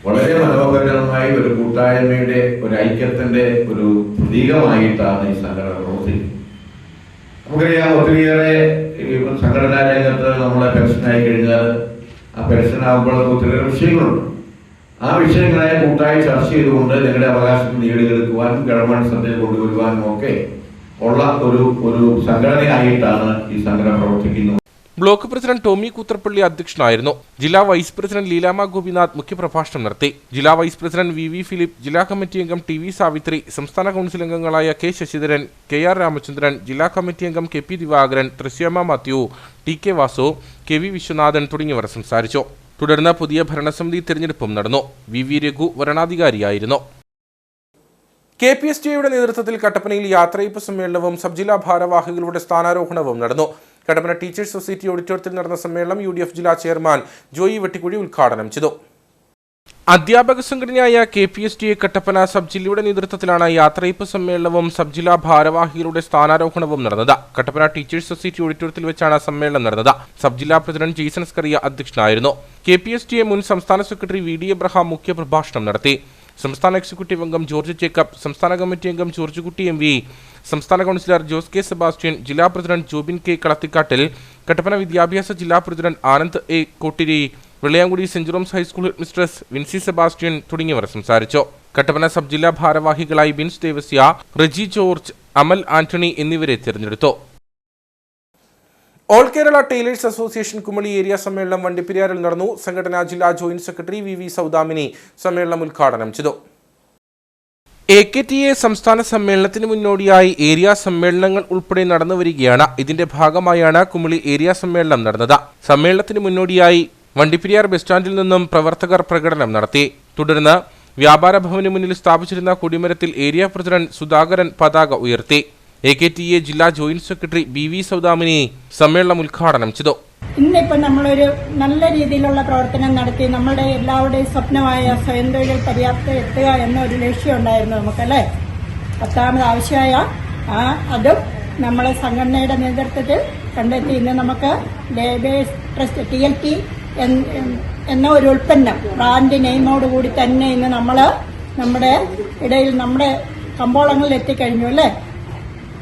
വളരെ മനോഹരമായ ഒരു കൂട്ടായ്മയുടെ ഒരു ഐക്യത്തിന്റെ ഒരു പ്രതീകമായിട്ടാണ് ഈ സംഘടന പ്രവർത്തിക്കുന്നത്. നമുക്കറിയാം, ഒത്തിരിയേറെ സംഘടനാ രംഗത്ത് നമ്മളെ പെൻഷനായി കഴിഞ്ഞാൽ ആ പെൻഷനാകുമ്പോൾ ഒത്തിരിയേറെ വിഷയങ്ങളുണ്ട്. ആ വിഷയങ്ങളെ കൂട്ടായി ചർച്ച ചെയ്തുകൊണ്ട് ഞങ്ങളുടെ അവകാശം നേടിയെടുക്കുവാനും ഗവൺമെന്റ് ശ്രദ്ധയിൽ കൊണ്ടുവരുവാനും ഒക്കെ ഉള്ള ഒരു സംഘടനയായിട്ടാണ് ഈ സംഘടന പ്രവർത്തിക്കുന്നത്. ബ്ലോക്ക് പ്രസിഡന്റ് ടോമി കൂത്രപ്പള്ളി അധ്യക്ഷനായിരുന്നു. ജില്ലാ വൈസ് പ്രസിഡന്റ് ലീലാമ ഗോപിനാഥ് മുഖ്യപ്രഭാഷണം നടത്തി. ജില്ലാ വൈസ് പ്രസിഡന്റ് VV ഫിലിപ്പ്, ജില്ലാ കമ്മിറ്റി അംഗം TV സാവിത്രി, സംസ്ഥാന കൗൺസിൽ അംഗങ്ങളായ K ശശിധരൻ, KR രാമചന്ദ്രൻ, ജില്ലാ കമ്മിറ്റി അംഗം KP Divakaran, ത്രസ്യാമ Mathew, TK Vasu, KV Viswanathan തുടങ്ങിയവർ സംസാരിച്ചു. തുടർന്ന് പുതിയ ഭരണസമിതി തെരഞ്ഞെടുപ്പും നടന്നു. VV രഘു വരണാധികാരിയായിരുന്നു. KPSTയുടെ നേതൃത്വത്തിൽ കട്ടപ്പനയിൽ യാത്രയയപ്പ് സമ്മേളനവും സബ് ജില്ലാ ഭാരവാഹികളുടെ സ്ഥാനാരോഹണവും നടന്നു. കട്ടപ്പന ടീച്ചേഴ്സ് സൊസൈറ്റി ഓഡിറ്റോറിയത്തിൽ നടന്ന സമ്മേളനം UDF ജില്ലാ ചെയർമാൻ ജോയി വെട്ടിക്കുഴി ഉദ്ഘാടനം ചെയ്തു. അധ്യാപക സംഘടനയായ KPSTA കട്ടപ്പന സബ് ജില്ലയുടെ നേതൃത്വത്തിലാണ് യാത്രയയപ്പ് സമ്മേളനവും സബ് ജില്ലാ ഭാരവാഹികളുടെ സ്ഥാനാരോഹണവും നടന്നത്. കട്ടപ്പന ടീച്ചേഴ്സ് സൊസൈറ്റി ഓഡിറ്റോറിയത്തിൽ വെച്ചാണ് സമ്മേളനം നടന്നത്. സബ് ജില്ലാ പ്രസിഡന്റ് ജെയ്സൺ സ്കറിയ അധ്യക്ഷനായിരുന്നു. KPSTA മുൻ സംസ്ഥാന സെക്രട്ടറി VD എബ്രഹാം മുഖ്യപ്രഭാഷണം നടത്തി. സംസ്ഥാന എക്സിക്യൂട്ടീവ് അംഗം ജോർജ് ജേക്കബ്, സംസ്ഥാന കമ്മിറ്റി അംഗം ജോർജ് കുട്ടി MV, സംസ്ഥാന കൗൺസിലർ ജോസ് K സെബാസ്റ്റ്യൻ, ജില്ലാ പ്രസിഡന്റ് ജോബിൻ K കളത്തിക്കാട്ടിൽ, കട്ടപ്പന വിദ്യാഭ്യാസ ജില്ലാ president Anand A Kottiri, Vellayamkudi saint John's high school headmistress Vincy Sebastian തുടങ്ങിയവർ സംസാരിച്ചു. കട്ടപ്പന സബ് ജില്ലാ ഭാരവാഹികളായി ബിൻസ് ദേവസ്യ, റജി ജോർജ്, അമൽ ആന്റണി എന്നിവരെ തിരഞ്ഞെടുത്തു. All Kerala tailors association Kumily area സമ്മേളനം വണ്ടിപ്പെരിയാറിൽ നടന്നു. സംഘടനാ ജില്ലാ ജോയിന്റ് സെക്രട്ടറി VV സൗദാമിനി സമ്മേളനം ഉദ്ഘാടനം ചെയ്തു. AKTA സംസ്ഥാന സമ്മേളനത്തിന് മുന്നോടിയായി ഏരിയ സമ്മേളനങ്ങൾ ഉൾപ്പെടെ നടന്നു വരികയാണ്. ഇതിന്റെ ഭാഗമായാണ് കുമളി ഏരിയ സമ്മേളനം നടന്നത്. സമ്മേളനത്തിന് മുന്നോടിയായി വണ്ടിപ്പെരിയാർ ബസ് സ്റ്റാൻഡിൽ നിന്നും പ്രവർത്തകർ പ്രകടനം നടത്തി. തുടർന്ന് വ്യാപാര ഭവന് മുന്നിൽ സ്ഥാപിച്ചിരുന്ന കൊടിമരത്തിൽ ഏരിയ പ്രസിഡന്റ് സുധാകരൻ പതാക ഉയർത്തി. AKTA ജില്ലാ ജോയിന്റ് സെക്രട്ടറി BV സൗദാമിനി സമ്മേളനം ഉദ്ഘാടനം ചെയ്തു. ഇന്നിപ്പോൾ നമ്മളൊരു നല്ല രീതിയിലുള്ള പ്രവർത്തനം നടത്തി നമ്മളുടെ എല്ലാവരുടെയും സ്വപ്നമായ സ്വയം തൊഴിൽ പര്യാപ്തത എത്തുക എന്നൊരു ലക്ഷ്യം ഉണ്ടായിരുന്നു നമുക്കല്ലേ. 10ാമത് ആവശ്യമായ അതും നമ്മളെ സംഘടനയുടെ നേതൃത്വത്തിൽ കണ്ടെത്തി ഇന്ന് നമുക്ക് ലേബേഴ്സ് ട്രസ്റ്റ് TLT എന്ന ഒരു ഉൽപ്പന്നം ബ്രാൻഡ് നെയിമോടുകൂടി തന്നെ ഇന്ന് നമ്മുടെ ഇടയിൽ നമ്മുടെ കമ്പോളങ്ങളിൽ എത്തിക്കഴിഞ്ഞു അല്ലേ.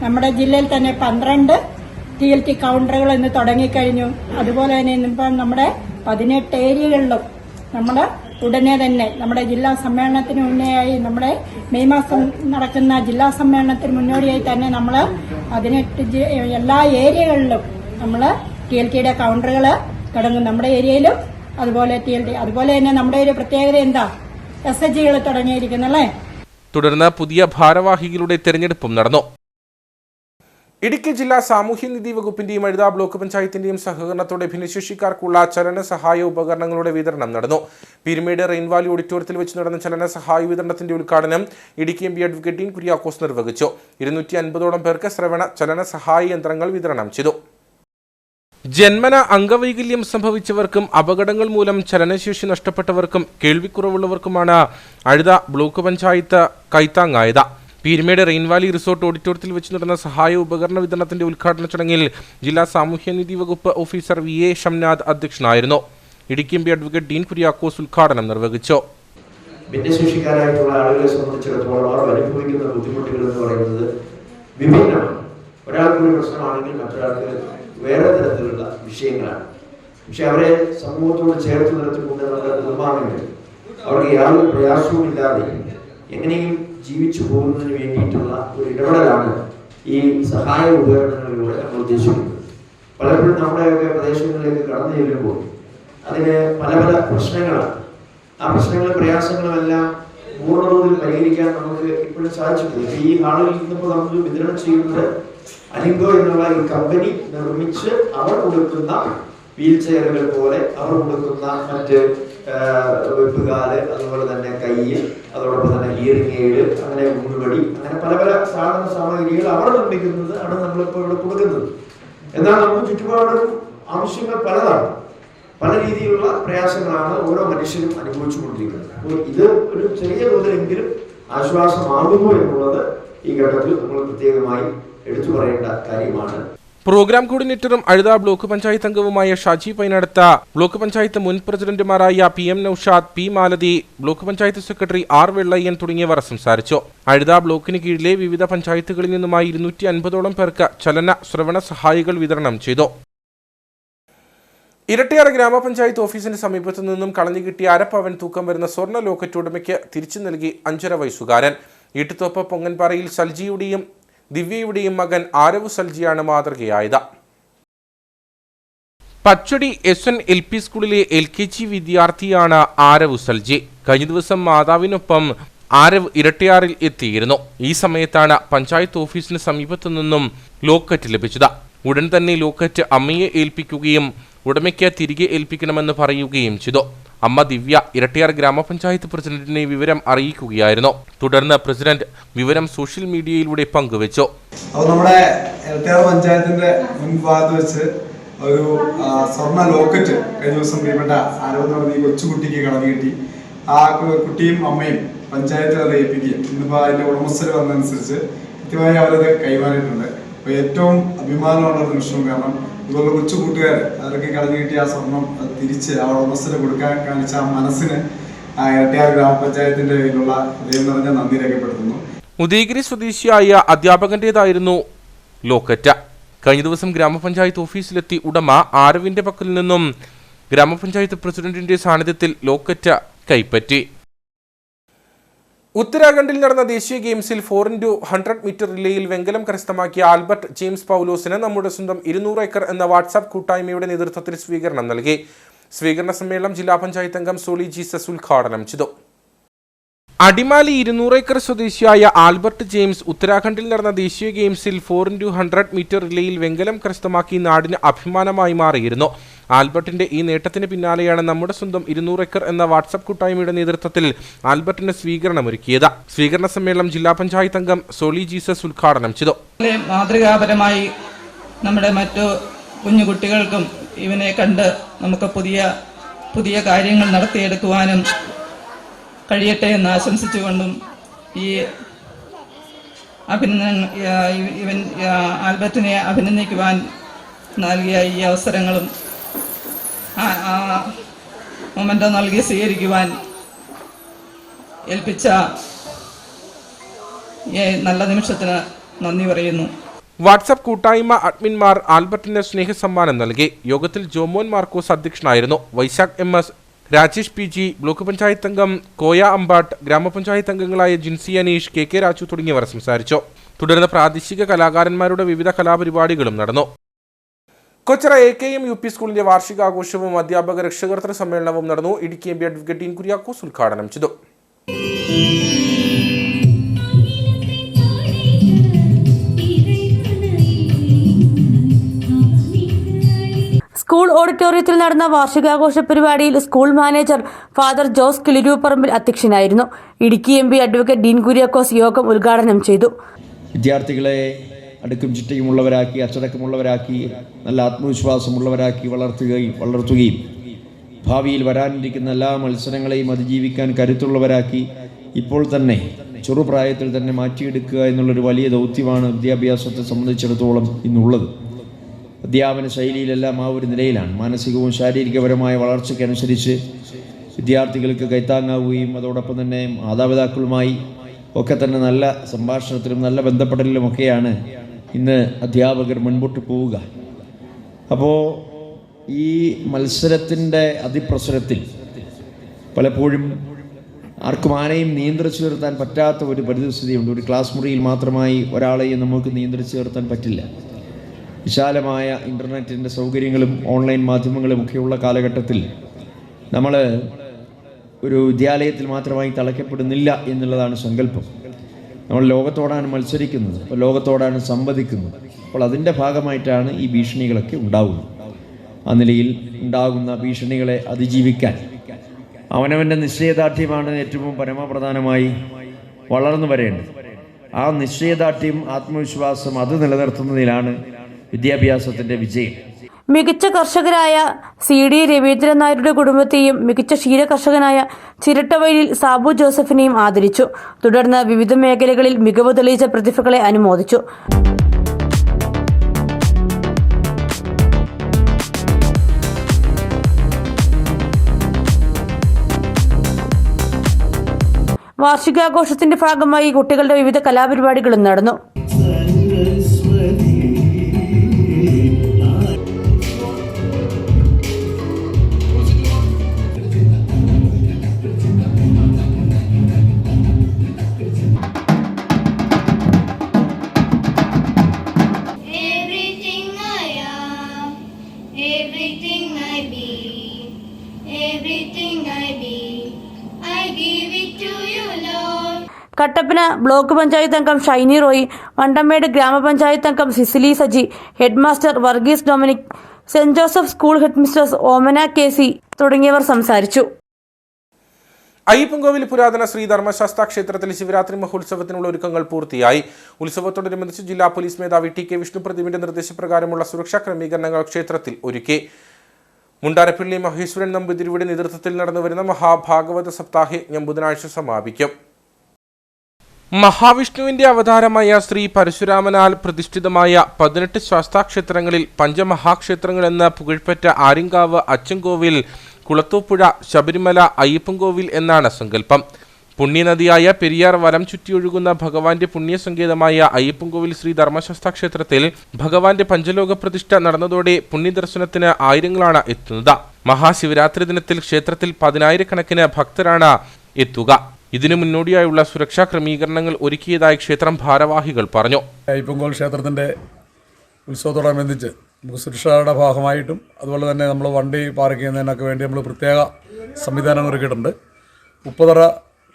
നമ്മുടെ ജില്ലയിൽ തന്നെ 12 TLT കൗണ്ടറുകൾ ഇന്ന് തുടങ്ങിക്കഴിഞ്ഞു. അതുപോലെ തന്നെ ഇന്നിപ്പം നമ്മുടെ 18 ഏരിയകളിലും നമ്മൾ ഉടനെ തന്നെ നമ്മുടെ ജില്ലാ സമ്മേളനത്തിന് മുന്നേയായി നമ്മുടെ മെയ് മാസം നടക്കുന്ന ജില്ലാ സമ്മേളനത്തിന് മുന്നോടിയായി തന്നെ നമ്മൾ 18 എല്ലാ ഏരിയകളിലും നമ്മൾ TLTയുടെ കൗണ്ടറുകൾ തുടങ്ങും. നമ്മുടെ ഏരിയയിലും അതുപോലെ TLT അതുപോലെ തന്നെ നമ്മുടെ ഒരു പ്രത്യേകത എന്താ, SHGകൾ തുടങ്ങിയിരിക്കുന്നല്ലേ. തുടർന്ന് പുതിയ ഭാരവാഹികളുടെ തെരഞ്ഞെടുപ്പും നടന്നു. ഇടുക്കി ജില്ലാ സാമൂഹ്യനീതി വകുപ്പിന്റെയും അഴുത ബ്ലോക്ക് പഞ്ചായത്തിന്റെയും സഹകരണത്തോടെ ഭിന്നശേഷിക്കാർക്കുള്ള ചലന സഹായ ഉപകരണങ്ങളുടെ വിതരണം നടന്നു. പീരുമേട് റെയിൻവാലി ഓഡിറ്റോറിയത്തിൽ വെച്ച് നടന്ന ചലന സഹായ വിതരണത്തിന്റെ ഉദ്ഘാടനം ഇടുക്കി MP അഡ്വക്കേറ്റ് ഡീൻ കുര്യാക്കോസ് നിർവഹിച്ചു. 250ഓളം പേർക്ക് ശ്രവണ ചലന സഹായ യന്ത്രങ്ങൾ വിതരണം ചെയ്തു. ജന്മന അംഗവൈകല്യം സംഭവിച്ചവർക്കും അപകടങ്ങൾ മൂലം ചലനശേഷി നഷ്ടപ്പെട്ടവർക്കും കേൾവിക്കുറവുള്ളവർക്കുമാണ് അഴുത block panchayat കൈത്താങ്ങായത്. Peermade rain valley resort ഓഡിറ്റോറിയത്തിൽ വെച്ച് നടന്ന സഹായ ഉപകരണ വിതരണത്തിന്റെ ഉദ്ഘാടന ചടങ്ങിൽ ജില്ലാ സാമൂഹ്യനീതി വകുപ്പ് ഓഫീസർ VA ഷംനാഥ് അധ്യക്ഷനായിരുന്നു. ഇടുക്കി MP അഡ്വക്കേറ്റ് ഡീൻ കുര്യാക്കോസ് ഉദ്ഘാടനം നിർവഹിച്ചു. ഭിന്നശേഷിക്കാരായിട്ടുള്ള ആളുകളെ സംബന്ധിച്ചിടത്തോളം അവർ അനുഭവിക്കുന്ന ബുദ്ധിമുട്ടുകൾ എന്ന് പറയുന്നത് വിഭിന്നമാണ്. ഒരാൾക്കൊരു പ്രശ്നമാണെങ്കിൽ മറ്റൊരാൾക്ക് വേറെ തരത്തിലുള്ള വിഷയങ്ങളാണ്. പക്ഷെ അവരെ സമൂഹത്തോട് ചേർത്ത് നിർത്തിക്കൊണ്ട് നമ്മുടെ കുടുംബാംഗങ്ങൾ അവർക്ക് യാതൊരു പ്രയാസവും ഇല്ലാതെ എങ്ങനെയും ജീവിച്ചു പോകുന്നതിന് വേണ്ടിയിട്ടുള്ള ഒരു ഇടപെടലാണ് ഈ സഹായ ഉപകരണങ്ങളിലൂടെ നമ്മൾ ഉദ്ദേശിക്കുന്നത്. പലപ്പോഴും നമ്മുടെയൊക്കെ പ്രദേശങ്ങളിലേക്ക് കടന്നു ചെല്ലുമ്പോൾ അതിന് പല പല പ്രശ്നങ്ങളാണ്. ആ പ്രശ്നങ്ങളും പ്രയാസങ്ങളും എല്ലാം പൂർണ്ണതോതിൽ പരിഹരിക്കാൻ നമുക്ക് ഇപ്പോഴും സാധിച്ചിട്ടില്ല. ഈ ഹാളിൽ നിന്നിപ്പോൾ നമുക്ക് വിതരണം ചെയ്യുന്നത് അലിംഗോ എന്നുള്ള ഒരു കമ്പനി നിർമ്മിച്ച് അവർ കൊടുക്കുന്ന വീൽ ചെയറുകൾ പോലെ അവർ കൊടുക്കുന്ന മറ്റ് വെപ്പുകാല്, അതുപോലെ തന്നെ കയ്യ്, അതോടൊപ്പം തന്നെ ഹിയറിംഗ് എയ്ഡ്, അങ്ങനെ മുഴുവടി, അങ്ങനെ പല പല സാധന സാമഗ്രികൾ അവർ നിർമ്മിക്കുന്നത് ആണ് നമ്മളിപ്പോൾ ഇവിടെ കൊടുക്കുന്നത്. എന്നാൽ നമുക്ക് ചുറ്റുപാടും ആവശ്യങ്ങൾ പലതാണ്. പല രീതിയിലുള്ള പ്രയാസങ്ങളാണ് ഓരോ മനുഷ്യരും അനുഭവിച്ചുകൊണ്ടിരിക്കുന്നത്. അപ്പോൾ ഇത് ഒരു ചെറിയ തോതിലെങ്കിലും ആശ്വാസമാകുന്നു എന്നുള്ളത് ഈ ഘട്ടത്തിൽ നമ്മൾ പ്രത്യേകമായി എടുത്തു പറയേണ്ട കാര്യമാണ്. പ്രോഗ്രാം കോർഡിനേറ്ററും അഴുത ബ്ലോക്ക് പഞ്ചായത്ത് അംഗവുമായ ഷാജി പൈനടത്ത, ബ്ലോക്ക് പഞ്ചായത്ത് മുൻ പ്രസിഡന്റുമാരായ PM Noushad, P Malathi, block panchayat secretary R Vellayyan തുടങ്ങിയവർ സംസാരിച്ചു. അഴുത ബ്ലോക്കിന് കീഴിലെ വിവിധ പഞ്ചായത്തുകളിൽ നിന്നുമായി 250ഓളം പേർക്ക് ചലന ശ്രവണ സഹായികൾ വിതരണം ചെയ്തു. ഇരട്ടിയാർ ഗ്രാമപഞ്ചായത്ത് ഓഫീസിന് സമീപത്തു നിന്നും കളഞ്ഞു കിട്ടിയ അരപ്പവൻ തൂക്കം വരുന്ന സ്വർണ്ണ ലോക്കറ്റ് ഉടമയ്ക്ക് തിരിച്ചു നൽകി 5.5 വയസ്സുകാരൻ. ഈട്ടുത്തോപ്പ് പൊങ്ങൻപാറയിൽ സൽജിയുടെയും ദിവ്യയുടെയും മകൻ ആരവ് സൽജിയാണ് മാതൃകയായത്. പച്ചടി SN LP സ്കൂളിലെ LKG വിദ്യാർത്ഥിയാണ് ആരവ് സൽജി. കഴിഞ്ഞ ദിവസം മാതാവിനൊപ്പം ആരവ് ഇരട്ടിയാറിൽ എത്തിയിരുന്നു. ഈ സമയത്താണ് പഞ്ചായത്ത് ഓഫീസിന് സമീപത്തു നിന്നും ലോക്കറ്റ് ലഭിച്ചത്. ഉടൻ തന്നെ ലോക്കറ്റ് അമ്മയെ ഏൽപ്പിക്കുകയും ഉടമയ്ക്ക് തിരികെ ഏൽപ്പിക്കണമെന്ന് പറയുകയും ചെയ്തു. അമ്മ ദിവ്യ ഇരട്ടിയാർ ഗ്രാമപഞ്ചായത്ത് പ്രസിഡന്റിനെ വിവരം അറിയിക്കുകയായിരുന്നു. തുടർന്ന് പ്രസിഡന്റ് വിവരം സോഷ്യൽ മീഡിയയിലൂടെ പങ്കുവച്ചു. അപ്പോൾ നമ്മുടെ ഇരട്ടിയാർ പഞ്ചായത്തിന്റെ മുൻഭാഗത്ത് വെച്ച് ഒരു സ്വർണ്ണ ലോക്കറ്റ് കഴിഞ്ഞ ദിവസം പ്രിയപ്പെട്ട ആരോപണം ഈ കൊച്ചുകുട്ടിക്ക് കളഞ്ഞു കിട്ടി. ആ കുട്ടിയും അമ്മയും പഞ്ചായത്ത് അത് ഏൽപ്പിക്കുകയും ഇന്നിപ്പോൾ അതിന്റെ ഉടമസ്ഥർ വന്നതനുസരിച്ച് കൃത്യമായി അവരത് കൈമാറിയിട്ടുണ്ട്. അപ്പോൾ ഏറ്റവും അഭിമാനമുള്ള ഒരു നിമിഷം, കാരണം ഇതുപോലെ കൊച്ചു കൂട്ടുകാർ അവർക്ക് കളഞ്ഞു കിട്ടിയ ആ സ്വർണം തിരിച്ച് ആ ഉടമസ്ഥന് കൊടുക്കാൻ കാണിച്ച ആ മനസ്സിന് ഇരട്ടിയാർ ഗ്രാമപഞ്ചായത്തിന്റെ കയ്യിലുള്ള ഹൃദയം നിറഞ്ഞ നന്ദി രേഖപ്പെടുത്തുന്നു. ഉദയഗിരി സ്വദേശിയായ അധ്യാപകന്റേതായിരുന്നു ലോക്കറ്റ്. കഴിഞ്ഞ ദിവസം ഗ്രാമപഞ്ചായത്ത് ഓഫീസിലെത്തി ഉടമ ആരവിന്റെ പക്കൽ നിന്നും ഗ്രാമപഞ്ചായത്ത് പ്രസിഡന്റിന്റെ സാന്നിധ്യത്തിൽ ലോക്കറ്റ് കൈപ്പറ്റി. ഉത്തരാഖണ്ഡിൽ നടന്ന ദേശീയ ഗെയിംസിൽ 4x100 മീറ്റർ റിലേയിൽ വെങ്കലം കരസ്ഥമാക്കിയ ആൽബർട്ട് ജെയിംസ് പൗലോസിന് നമ്മുടെ സ്വന്തം 200 ഏക്കർ എന്ന വാട്സാപ്പ് കൂട്ടായ്മയുടെ നേതൃത്വത്തിൽ സ്വീകരണം നൽകി. സ്വീകരണ സമ്മേളനം ജില്ലാ പഞ്ചായത്ത് അംഗം സോളി ജീസസ് ഉദ്ഘാടനം ചെയ്തു. അടിമാലി 200 ഏക്കർ സ്വദേശിയായ ആൽബർട്ട് ജെയിംസ് ഉത്തരാഖണ്ഡിൽ നടന്ന ദേശീയ ഗെയിംസിൽ 4x100 മീറ്റർ റിലേയിൽ വെങ്കലം കരസ്ഥമാക്കി നാടിന് അഭിമാനമായി മാറിയിരുന്നു. ആൽബർട്ടിന്റെ ഈ നേട്ടത്തിന് പിന്നാലെയാണ് നമ്മുടെ സ്വന്തം 200 ഏക്കർ എന്ന വാട്സാപ്പ് കൂട്ടായ്മയുടെ നേതൃത്വത്തിൽ ആൽബർട്ടിന് സ്വീകരണമൊരുക്കിയത്. സ്വീകരണ സമ്മേളനം ജില്ലാ പഞ്ചായത്ത് അംഗം സോളി ജീസസ് ഉദ്ഘാടനം ചെയ്തു. മാതൃകാപരമായി നമ്മുടെ മറ്റു കുഞ്ഞുകുട്ടികൾക്കും ഇവനെ കണ്ട് നമുക്ക് പുതിയ കാര്യങ്ങൾ നടത്തിയെടുക്കുവാനും കഴിയട്ടെ എന്ന് ആശംസിച്ചുകൊണ്ടും ഈ ഇവൻ ആൽബർട്ടിനെ അഭിനന്ദിക്കുവാൻ നൽകിയ ഈ അവസരങ്ങളും മൊമെൻ്റോ നൽകി സ്വീകരിക്കുവാൻ ഏൽപ്പിച്ച നല്ല നിമിഷത്തിന് നന്ദി പറയുന്നു. വാട്സാപ്പ് കൂട്ടായ്മ അഡ്മിൻമാർ ആൽബർട്ടിന് സ്നേഹസമ്മാനം നൽകി. യോഗത്തിൽ ജോമോൻ മാർക്കോസ് അധ്യക്ഷനായിരുന്നു. Vaisakh MS, Rajesh PG, block panchayat അംഗം കോയ അമ്പാട്ട്, ഗ്രാമപഞ്ചായത്ത് അംഗങ്ങളായ ജിൻസി അനീഷ്, KK രാജു തുടങ്ങിയവർ സംസാരിച്ചു. തുടർന്ന് പ്രാദേശിക കലാകാരന്മാരുടെ വിവിധ കലാപരിപാടികളും നടന്നു. കൊച്ചറ AKM UP സ്കൂളിന്റെ വാർഷികാഘോഷവും അധ്യാപക രക്ഷകർത്തൃ സമ്മേളനവും നടന്നു. ഇടുക്കി MP അഡ്വക്കേറ്റ് ഡീൻ കുര്യാക്കോസ് ഉദ്ഘാടനം ചെയ്തു. സ്കൂൾ ഓഡിറ്റോറിയത്തിൽ നടന്ന വാർഷികാഘോഷ പരിപാടിയിൽ സ്കൂൾ മാനേജർ ഫാദർ ജോസ് കിളിരൂപ്പറമ്പിൽ അധ്യക്ഷനായിരുന്നു. ഇടുക്കി MP അഡ്വക്കേറ്റ് ഡീൻ കുര്യാക്കോസ് യോഗം ഉദ്ഘാടനം ചെയ്തു. വിദ്യാർത്ഥികളെ അടുക്കും ചിട്ടയുമുള്ളവരാക്കി, അച്ചടക്കമുള്ളവരാക്കി, നല്ല ആത്മവിശ്വാസമുള്ളവരാക്കി വളർത്തുകയും ഭാവിയിൽ വരാനിരിക്കുന്ന എല്ലാ മത്സരങ്ങളെയും അതിജീവിക്കാൻ കരുത്തുള്ളവരാക്കി ഇപ്പോൾ തന്നെ ചെറുപ്രായത്തിൽ തന്നെ മാറ്റിയെടുക്കുക എന്നുള്ളൊരു വലിയ ദൗത്യമാണ് വിദ്യാഭ്യാസത്തെ സംബന്ധിച്ചിടത്തോളം ഇന്നുള്ളത്. അധ്യാപന ശൈലിയിലെല്ലാം ആ ഒരു നിലയിലാണ്. മാനസികവും ശാരീരികപരമായ വളർച്ചയ്ക്കനുസരിച്ച് വിദ്യാർത്ഥികൾക്ക് കൈത്താങ്ങാവുകയും അതോടൊപ്പം തന്നെ മാതാപിതാക്കളുമായി ഒക്കെ തന്നെ നല്ല സംഭാഷണത്തിലും നല്ല ബന്ധപ്പെടലിലുമൊക്കെയാണ് ഇന്ന് അധ്യാപകർ മുൻപോട്ട് പോവുക. അപ്പോൾ ഈ മത്സരത്തിൻ്റെ അതിപ്രസരത്തിൽ പലപ്പോഴും ആർക്കും ആരെയും നിയന്ത്രിച്ചു നിർത്താൻ പറ്റാത്ത ഒരു പരിസ്ഥിതിയുണ്ട്. ഒരു ക്ലാസ് മുറിയിൽ മാത്രമായി ഒരാളെയും നമുക്ക് നിയന്ത്രിച്ചു നിർത്താൻ പറ്റില്ല. വിശാലമായ ഇൻ്റർനെറ്റിൻ്റെ സൗകര്യങ്ങളും ഓൺലൈൻ മാധ്യമങ്ങളും ഒക്കെയുള്ള കാലഘട്ടത്തിൽ നമ്മൾ ഒരു വിദ്യാലയത്തിൽ മാത്രമായി തളയ്ക്കപ്പെടുന്നില്ല എന്നുള്ളതാണ് സങ്കല്പം. നമ്മൾ ലോകത്തോടാണ് മത്സരിക്കുന്നത്, ലോകത്തോടാണ് സംവദിക്കുന്നത്. അപ്പോൾ അതിൻ്റെ ഭാഗമായിട്ടാണ് ഈ ഭീഷണികളൊക്കെ ഉണ്ടാകുന്നത്. ആ നിലയിൽ ഉണ്ടാകുന്ന ഭീഷണികളെ അതിജീവിക്കാൻ അവനവൻ്റെ നിശ്ചയദാർഢ്യമാണ് ഏറ്റവും പരമപ്രധാനമായി വളർന്നു വരേണ്ടത്. ആ നിശ്ചയദാർഢ്യം, ആത്മവിശ്വാസം അത് നിലനിർത്തുന്നതിലാണ് വിദ്യാഭ്യാസത്തിൻ്റെ വിജയം. മികച്ച കർഷകരായ CD രവീന്ദ്രൻ നായരുടെ കുടുംബത്തെയും മികച്ച ക്ഷീരകർഷകനായ ചിരട്ടവയലിൽ സാബു ജോസഫിനെയും ആദരിച്ചു. തുടർന്ന് വിവിധ മേഖലകളിൽ മികവ് തെളിയിച്ച പ്രതിഭകളെ അനുമോദിച്ചു. വാർഷികാഘോഷത്തിന്റെ ഭാഗമായി കുട്ടികളുടെ വിവിധ കലാപരിപാടികളും നടന്നു. കട്ടപ്പന ബ്ലോക്ക് പഞ്ചായത്ത് അംഗം ഷൈനി റോയി, വണ്ടമേട് ഗ്രാമപഞ്ചായത്ത് അംഗം Cicily Saji, headmaster Varghese Dominic, Saint Joseph school headmistress Omana KC തുടങ്ങിയവർ സംസാരിച്ചു. അയ്യപ്പൻകോവിൽ പുരാതന ശ്രീ ധർമ്മശാസ്ത്ര ക്ഷേത്രത്തിൽ ശിവരാത്രി മഹോത്സവത്തിനുള്ള ഒരുക്കങ്ങൾ പൂർത്തിയായി. ഉത്സവത്തോടനുബന്ധിച്ച് ജില്ലാ പോലീസ് മേധാവി TK വിഷ്ണുപ്രദീപിന്റെ നിർദ്ദേശപ്രകാരമുള്ള സുരക്ഷാ ക്രമീകരണങ്ങൾ ക്ഷേത്രത്തിൽ ഒരുക്കി. മുണ്ടാരപ്പള്ളി മഹേശ്വരൻ നമ്പൂതിരിയുടെ നേതൃത്വത്തിൽ നടന്നുവരുന്ന മഹാഭാഗവത സപ്താഹയജ്ഞം ബുധനാഴ്ച സമാപിക്കും. മഹാവിഷ്ണുവിന്റെ അവതാരമായ ശ്രീ പരശുരാമനാൽ പ്രതിഷ്ഠിതമായ 18 ശാസ്താക്ഷേത്രങ്ങളിൽ പഞ്ചമഹാക്ഷേത്രങ്ങൾ എന്ന പുകഴ്പെറ്റ ആര്യങ്കാവ്, അച്ചൻകോവിൽ, കുളത്തൂപ്പുഴ, ശബരിമല, അയ്യപ്പൻകോവിൽ എന്നാണ് സങ്കല്പം. പുണ്യനദിയായ പെരിയാർ വലം ചുറ്റിയൊഴുകുന്ന ഭഗവാന്റെ പുണ്യസങ്കേതമായ അയ്യപ്പൻകോവിൽ ശ്രീ ധർമ്മശാസ്ത്ര ക്ഷേത്രത്തിൽ ഭഗവാന്റെ പഞ്ചലോക പ്രതിഷ്ഠ നടന്നതോടെ പുണ്യദർശനത്തിന് ആയിരങ്ങളാണ് എത്തുന്നത്. മഹാശിവരാത്രി ദിനത്തിൽ ക്ഷേത്രത്തിൽ 10,000-കണക്കിന് ഭക്തരാണ് എത്തുക. ഇതിനു മുന്നോടിയായുള്ള സുരക്ഷാ ക്രമീകരണങ്ങൾ ഒരുക്കിയതായി ക്ഷേത്രം ഭാരവാഹികൾ പറഞ്ഞു. അയ്യപ്പൻകോവിൽ ക്ഷേത്രത്തിൻ്റെ ഉത്സവത്തോടനുബന്ധിച്ച് നമുക്ക് സുരക്ഷയുടെ ഭാഗമായിട്ടും അതുപോലെ തന്നെ നമ്മൾ വണ്ടി പാർക്ക് ചെയ്യുന്നതിനൊക്കെ വേണ്ടി നമ്മൾ പ്രത്യേക സംവിധാനങ്ങൾ ഒരുക്കിയിട്ടുണ്ട്. ഉപ്പുതറ,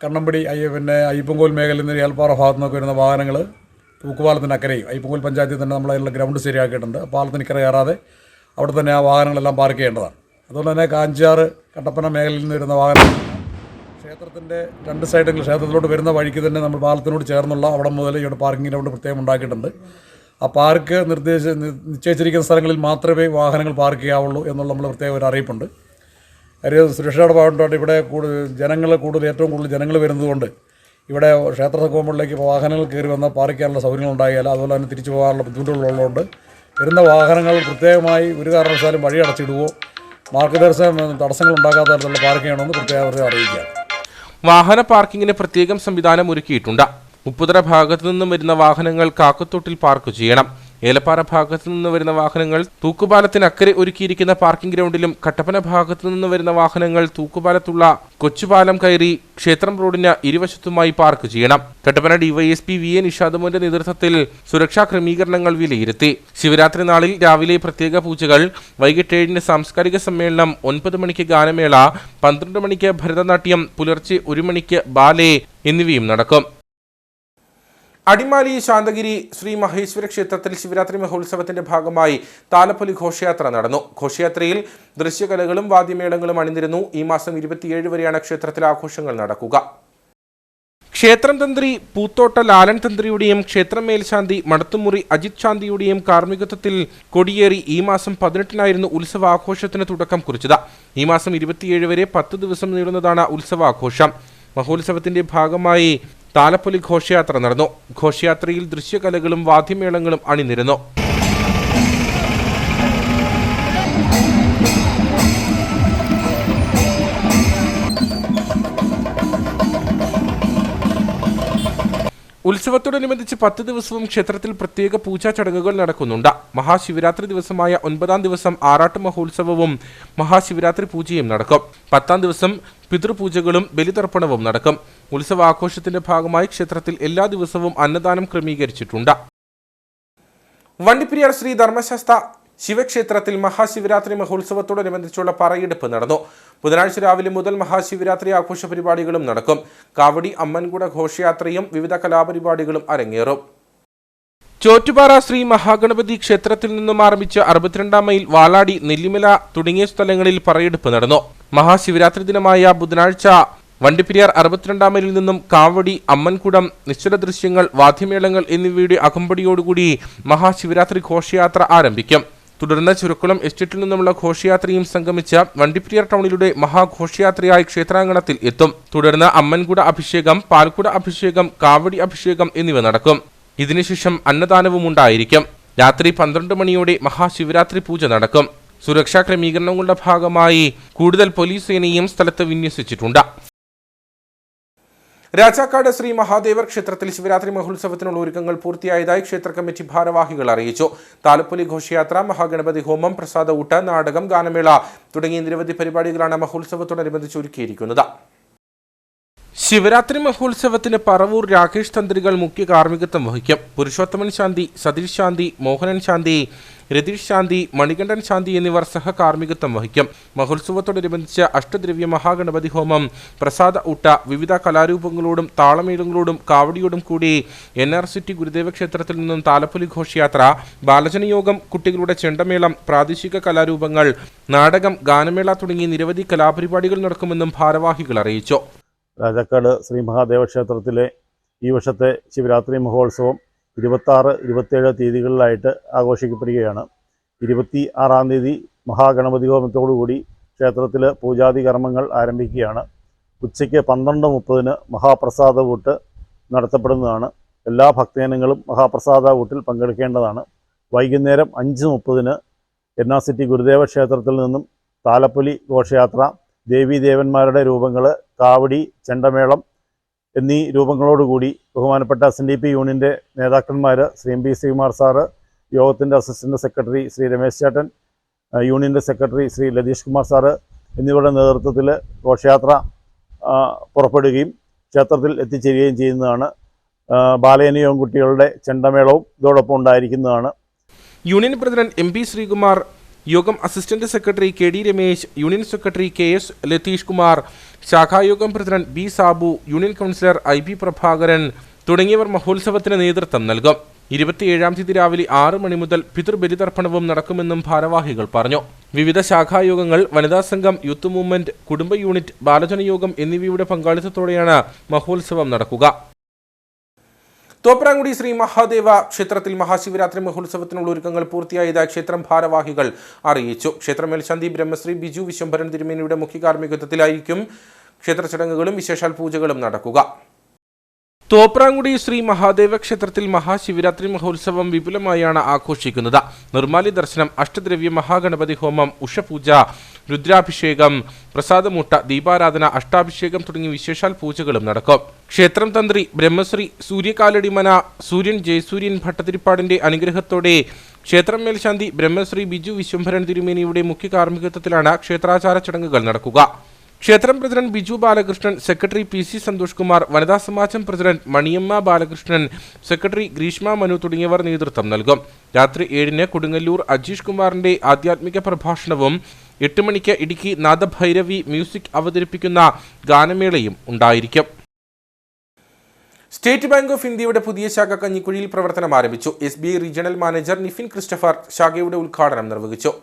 കണ്ണമ്പടി, അയ്യപ്പൻകോവിൽ മേഖലയിൽ നിന്ന് ഏൽപ്പാറ ഭാഗത്തു നിന്നൊക്കെ വരുന്ന വാഹനങ്ങൾ തൂക്കുപാലത്തിൻ്റെ അക്കരയും അയ്യപ്പൻകോവിൽ പഞ്ചായത്തിൽ തന്നെ നമ്മൾ അതിനുള്ള ഗ്രൗണ്ട് ശരിയാക്കിയിട്ടുണ്ട്. പാലത്തിന് ഇക്കര കയറാതെ അവിടെ തന്നെ ആ വാഹനങ്ങളെല്ലാം പാർക്ക് ചെയ്യേണ്ടതാണ്. അതുപോലെ തന്നെ കാഞ്ചാറ്, കട്ടപ്പന മേഖലയിൽ നിന്ന് വരുന്ന വാഹനങ്ങൾ ക്ഷേത്രത്തിൻ്റെ 2 സൈഡുകൾ ക്ഷേത്രത്തിലോട്ട് വരുന്ന വഴിക്ക് തന്നെ നമ്മൾ പാലത്തിനോട് ചേർന്നുള്ള അവിടെ മുതൽ ഇവിടെ പാർക്കിംഗ് ഗ്രൗണ്ട് പ്രത്യേകം ഉണ്ടാക്കിയിട്ടുണ്ട്. ആ പാർക്ക് നിശ്ചയിച്ചിരിക്കുന്ന സ്ഥലങ്ങളിൽ മാത്രമേ വാഹനങ്ങൾ പാർക്ക് ചെയ്യാവുള്ളൂ എന്നുള്ള നമ്മൾ പ്രത്യേക ഒരു അറിയിപ്പുണ്ട്. കാര്യം സുരക്ഷയുടെ ഭാഗമായിട്ട് ഇവിടെ ഏറ്റവും കൂടുതൽ ജനങ്ങൾ വരുന്നതുകൊണ്ട് ഇവിടെ ക്ഷേത്ര കോമ്പൗണ്ടിലേക്ക് വാഹനങ്ങൾ കയറി വന്നാൽ പാർക്ക് ചെയ്യാനുള്ള സൗകര്യങ്ങൾ ഉണ്ടായാൽ അതുപോലെ തന്നെ തിരിച്ചു പോകാനുള്ള ബുദ്ധിമുട്ടുകളുള്ളതുകൊണ്ട് വരുന്ന വാഹനങ്ങൾ പ്രത്യേകമായി ഒരു കാരണവശാലും വഴി അടച്ചിടുകയോ മാർഗ്ഗദർശനം തടസ്സങ്ങൾ ഉണ്ടാകാത്ത തരത്തിലുള്ള പാർക്ക് ചെയ്യണമെന്ന് പ്രത്യേകം അറിയിക്കുക. വാഹന പാർക്കിങ്ങിന് പ്രത്യേകം സംവിധാനം ഒരുക്കിയിട്ടുണ്ട്. ഉപ്പുതറ ഭാഗത്തു നിന്നും വരുന്ന വാഹനങ്ങൾ കാക്കത്തോട്ടിൽ പാർക്ക് ചെയ്യണം. ഏലപ്പാറ ഭാഗത്തു നിന്ന് വരുന്ന വാഹനങ്ങൾ തൂക്കുപാലത്തിനക്കരെ ഒരുക്കിയിരിക്കുന്ന പാർക്കിംഗ് ഗ്രൗണ്ടിലും, കട്ടപ്പന ഭാഗത്തു നിന്ന് വരുന്ന വാഹനങ്ങൾ തൂക്കുപാലത്തുള്ള കൊച്ചുപാലം കയറി ക്ഷേത്രം റോഡിന് ഇരുവശത്തുമായി പാർക്ക് ചെയ്യണം. കട്ടപ്പന ഡിവൈഎസ്പി വി എ നിഷാദുമോന്റെ നേതൃത്വത്തിൽ സുരക്ഷാ ക്രമീകരണങ്ങൾ വിലയിരുത്തി. ശിവരാത്രി നാളിൽ രാവിലെ പ്രത്യേക പൂജകൾ, വൈകിട്ട് 7-ന് സാംസ്കാരിക സമ്മേളനം, 9 മണിക്ക് ഗാനമേള, 12 മണിക്ക് ഭരതനാട്യം, പുലർച്ചെ 1 മണിക്ക് ബാലെ എന്നിവയും നടക്കും. അടിമാലി ശാന്തഗിരി ശ്രീ മഹേശ്വര ക്ഷേത്രത്തിൽ ശിവരാത്രി മഹോത്സവത്തിന്റെ ഭാഗമായി താലപ്പൊലി ഘോഷയാത്ര നടന്നു. ഘോഷയാത്രയിൽ ദൃശ്യകലകളും വാദ്യമേളങ്ങളും അണിനിരന്നു. ഈ മാസം 27 വരെയാണ് ക്ഷേത്രത്തിൽ ആഘോഷങ്ങൾ നടക്കുക. ക്ഷേത്രം തന്ത്രി പൂത്തോട്ട ലാലൻ തന്ത്രിയുടെയും ക്ഷേത്രം മേൽശാന്തി മടത്തുമുറി അജിത് ശാന്തിയുടെയും കാർമ്മികത്വത്തിൽ കൊടിയേറി ഈ മാസം 18-നായിരുന്നു ഉത്സവാഘോഷത്തിന് തുടക്കം കുറിച്ചത്. ഈ മാസം 27 വരെ 10 ദിവസം നീളുന്നതാണ് ഉത്സവാഘോഷം. മഹോത്സവത്തിന്റെ ഭാഗമായി താലപ്പൊലി ഘോഷയാത്ര നടന്നു. ഘോഷയാത്രയിൽ ദൃശ്യകലകളും വാദ്യമേളങ്ങളും അണിനിരന്നു. ഉത്സവത്തോടനുബന്ധിച്ച് 10 ദിവസവും ക്ഷേത്രത്തിൽ പ്രത്യേക പൂജാ ചടങ്ങുകൾ നടക്കുന്നുണ്ട്. മഹാശിവരാത്രി ദിവസമായ 9-ാം ദിവസം ആറാട്ട് മഹോത്സവവും മഹാശിവരാത്രി പൂജയും നടക്കും. 10-ാം ദിവസം പിതൃപൂജകളും ബലിതർപ്പണവും നടക്കും. ഉത്സവാഘോഷത്തിന്റെ ഭാഗമായി ക്ഷേത്രത്തിൽ എല്ലാ ദിവസവും അന്നദാനം ക്രമീകരിച്ചിട്ടുണ്ട്. വണ്ടിപ്പെരിയാർ ശ്രീ ധർമ്മശാസ്ത്ര ശിവക്ഷേത്രത്തിൽ മഹാശിവരാത്രി മഹോത്സവത്തോടനുബന്ധിച്ചുള്ള പറയെടുപ്പ് നടന്നു. ബുധനാഴ്ച രാവിലെ മുതൽ മഹാശിവരാത്രി ആഘോഷ പരിപാടികളും നടക്കും. കാവടി, അമ്മൻകുട ഘോഷയാത്രയും വിവിധ കലാപരിപാടികളും അരങ്ങേറും. ചോറ്റുപാറ ശ്രീ മഹാഗണപതി ക്ഷേത്രത്തിൽ നിന്നും ആരംഭിച്ച 62-ാം മൈൽ, വാളാടി, നെല്ലിമല തുടങ്ങിയ സ്ഥലങ്ങളിൽ പറയെടുപ്പ് നടന്നു. മഹാശിവരാത്രി ദിനമായ ബുധനാഴ്ച വണ്ടിപ്പെരിയാർ 62-ാം മൈലിൽ നിന്നും കാവടി, അമ്മൻകുടം, നിശ്ചല ദൃശ്യങ്ങൾ, വാദ്യമേളങ്ങൾ എന്നിവയുടെ അകമ്പടിയോടുകൂടി മഹാശിവരാത്രി ഘോഷയാത്ര ആരംഭിക്കും. തുടർന്ന് ചുരക്കുളം എസ്റ്റേറ്റിൽ നിന്നുമുള്ള ഘോഷയാത്രയും സംഗമിച്ച് വണ്ടിപ്പെരിയാർ ടൗണിലൂടെ മഹാഘോഷയാത്രയായി ക്ഷേത്രാങ്കണത്തിൽ എത്തും. തുടർന്ന് അമ്മൻകുട അഭിഷേകം, പാൽക്കുട അഭിഷേകം, കാവടി അഭിഷേകം എന്നിവ നടക്കും. ഇതിനുശേഷം അന്നദാനവും ഉണ്ടായിരിക്കും. രാത്രി 12 മണിയോടെ മഹാശിവരാത്രി പൂജ നടക്കും. സുരക്ഷാ ക്രമീകരണങ്ങളുടെ ഭാഗമായി കൂടുതൽ പോലീസ് സേനയും സ്ഥലത്ത് വിന്യസിച്ചിട്ടുണ്ട്. രാജാക്കാട് ശ്രീ മഹാദേവർ ക്ഷേത്രത്തിൽ ശിവരാത്രി മഹോത്സവത്തിനുള്ള ഒരുക്കങ്ങൾ പൂർത്തിയായതായി ക്ഷേത്ര കമ്മിറ്റി ഭാരവാഹികൾ അറിയിച്ചു. താലപ്പൊലി ഘോഷയാത്ര, മഹാഗണപതി ഹോമം, പ്രസാദ ഊട്ട്, നാടകം, ഗാനമേള തുടങ്ങിയ നിരവധി പരിപാടികളാണ് മഹോത്സവത്തോടനുബന്ധിച്ച് ഒരുക്കിയിരിക്കുന്നത്. ശിവരാത്രി മഹോത്സവത്തിന് പറവൂർ രാകേഷ് തന്ത്രികൾ മുഖ്യ കാർമ്മികത്വം വഹിക്കും. പുരുഷോത്തമൻ ശാന്തി, സതീഷ് ശാന്തി, മോഹനൻ ശാന്തി, രതീഷ് ശാന്തി, മണികണ്ഠൻ ശാന്തി എന്നിവർ സഹകാർമ്മികത്വം വഹിക്കും. മഹോത്സവത്തോടനുബന്ധിച്ച് അഷ്ടദ്രവ്യ മഹാഗണപതി ഹോമം, പ്രസാദ ഊട്ട, വിവിധ കലാരൂപങ്ങളോടും താളമേളങ്ങളോടും കാവടിയോടും കൂടി NR സിറ്റി ഗുരുദേവ ക്ഷേത്രത്തിൽ നിന്നും താലപ്പൊലി ഘോഷയാത്ര, ബാലജനയോഗം, കുട്ടികളുടെ ചെണ്ടമേളം, പ്രാദേശിക കലാരൂപങ്ങൾ, നാടകം, ഗാനമേള തുടങ്ങിയ നിരവധി കലാപരിപാടികൾ നടക്കുമെന്നും ഭാരവാഹികൾ അറിയിച്ചു. രാജാക്കാട് ശ്രീ മഹാദേവ ക്ഷേത്രത്തിലെ ഈ വർഷത്തെ ശിവരാത്രി മഹോത്സവം 26, 27 തീയതികളിലായിട്ട് ആഘോഷിക്കപ്പെടുകയാണ്. 26-ാം തീയതി മഹാഗണപതി ഹോമത്തോടുകൂടി ക്ഷേത്രത്തിൽ പൂജാതി കർമ്മങ്ങൾ ആരംഭിക്കുകയാണ്. ഉച്ചയ്ക്ക് 12:30 മഹാപ്രസാദ ഊട്ട് നടത്തപ്പെടുന്നതാണ്. എല്ലാ ഭക്തജനങ്ങളും മഹാപ്രസാദ ഊട്ടിൽ പങ്കെടുക്കേണ്ടതാണ്. വൈകുന്നേരം 5:30 NR സിറ്റി ഗുരുദേവ ക്ഷേത്രത്തിൽ നിന്നും താലപ്പൊലി ഘോഷയാത്ര, ദേവീദേവന്മാരുടെ രൂപങ്ങൾ, കാവടി, ചെണ്ടമേളം എന്നീ രൂപങ്ങളോടുകൂടി ബഹുമാനപ്പെട്ട SNDP യൂണിയൻ്റെ നേതാക്കന്മാർ ശ്രീ MP ശ്രീകുമാർ സാറ്, യോഗത്തിൻ്റെ അസിസ്റ്റൻ്റ് സെക്രട്ടറി ശ്രീ രമേശ് ചേട്ടൻ, യൂണിയൻ്റെ സെക്രട്ടറി ശ്രീ ലതീഷ് കുമാർ സാറ് എന്നിവരുടെ നേതൃത്വത്തിൽ ഘോഷയാത്ര പുറപ്പെടുകയും ക്ഷേത്രത്തിൽ എത്തിച്ചേരുകയും ചെയ്യുന്നതാണ്. ബാലയനയും കുട്ടികളുടെ ചെണ്ടമേളവും ഇതോടൊപ്പം ഉണ്ടായിരിക്കുന്നതാണ്. യൂണിയൻ പ്രസിഡന്റ് MP ശ്രീകുമാർ, യോഗം assistant secretary KD Ramesh, union secretary KS Latheesh Kumar, ശാഖായോഗം president B Sabu, union councillor IB Prabhakaran തുടങ്ങിയവർ മഹോത്സവത്തിന് നേതൃത്വം നൽകും. 27-ാം തീയതി രാവിലെ 6 മണി മുതൽ പിതൃബലിതർപ്പണവും നടക്കുമെന്നും ഭാരവാഹികൾ പറഞ്ഞു. വിവിധ ശാഖായോഗങ്ങൾ, വനിതാ സംഘം, യൂത്ത് മൂവ്മെന്റ്, കുടുംബ യൂണിറ്റ്, ബാലജനയോഗം എന്നിവയുടെ പങ്കാളിത്തത്തോടെയാണ് മഹോത്സവം നടക്കുക. തോപ്രാംകുടി ശ്രീ മഹാദേവ ക്ഷേത്രത്തിൽ മഹാശിവരാത്രി മഹോത്സവത്തിനുള്ള ഒരുക്കങ്ങൾ പൂർത്തിയായതായി ക്ഷേത്രം ഭാരവാഹികൾ അറിയിച്ചു. ക്ഷേത്ര മേൽശാന്തി ബ്രഹ്മശ്രീ ബിജു വിശ്വംഭരൻ തിരുമേനിയുടെ മുഖ്യ കാർമ്മികത്വത്തിലായിരിക്കും ക്ഷേത്ര ചടങ്ങുകളും വിശേഷാൽ പൂജകളും നടക്കുക. തോപ്രാംകുടി ശ്രീ മഹാദേവ ക്ഷേത്രത്തിൽ മഹാശിവരാത്രി മഹോത്സവം വിപുലമായാണ് ആഘോഷിക്കുന്നത്. നിർമ്മാല്യ ദർശനം, അഷ്ടദ്രവ്യ മഹാഗണപതി ഹോമം, ഉഷപൂജ, രുദ്രാഭിഷേകം, പ്രസാദമൂട്ട, ദീപാരാധന, അഷ്ടാഭിഷേകം തുടങ്ങിയ വിശേഷാൽ പൂജകളും നടക്കും. ക്ഷേത്രം തന്ത്രി ബ്രഹ്മശ്രീ സൂര്യകാലടിമന സൂര്യൻ ജയസൂര്യൻ ഭട്ടതിരിപ്പാടിന്റെ അനുഗ്രഹത്തോടെ ക്ഷേത്രം മേൽശാന്തി ബ്രഹ്മശ്രീ ബിജു വിശ്വംഭരൻ തിരുമേനിയുടെ മുഖ്യ കാർമ്മികത്വത്തിലാണ് ക്ഷേത്രാചാര ചടങ്ങുകൾ നടക്കുക. ക്ഷേത്രം president Biju Balakrishnan, secretary PC Santhosh Kumar, വനിതാ സമാജം പ്രസിഡന്റ് മണിയമ്മ ബാലകൃഷ്ണൻ, സെക്രട്ടറി ഗ്രീഷ്മ മനു തുടങ്ങിയവർ നേതൃത്വം നൽകും. രാത്രി 7-ന് കൊടുങ്ങല്ലൂർ അജീഷ് കുമാറിന്റെ ആധ്യാത്മിക പ്രഭാഷണവും 8 മണിക്ക് ഇടുക്കി നാദഭൈരവി മ്യൂസിക് അവതരിപ്പിക്കുന്ന ഗാനമേളയും ഉണ്ടായിരിക്കും. സ്റ്റേറ്റ് ബാങ്ക് ഓഫ് ഇന്ത്യയുടെ പുതിയ ശാഖ കഞ്ഞിക്കുഴിയിൽ പ്രവർത്തനം ആരംഭിച്ചു. SBI regional manager Nifin Christopher ശാഖയുടെ ഉദ്ഘാടനം നിർവഹിച്ചു.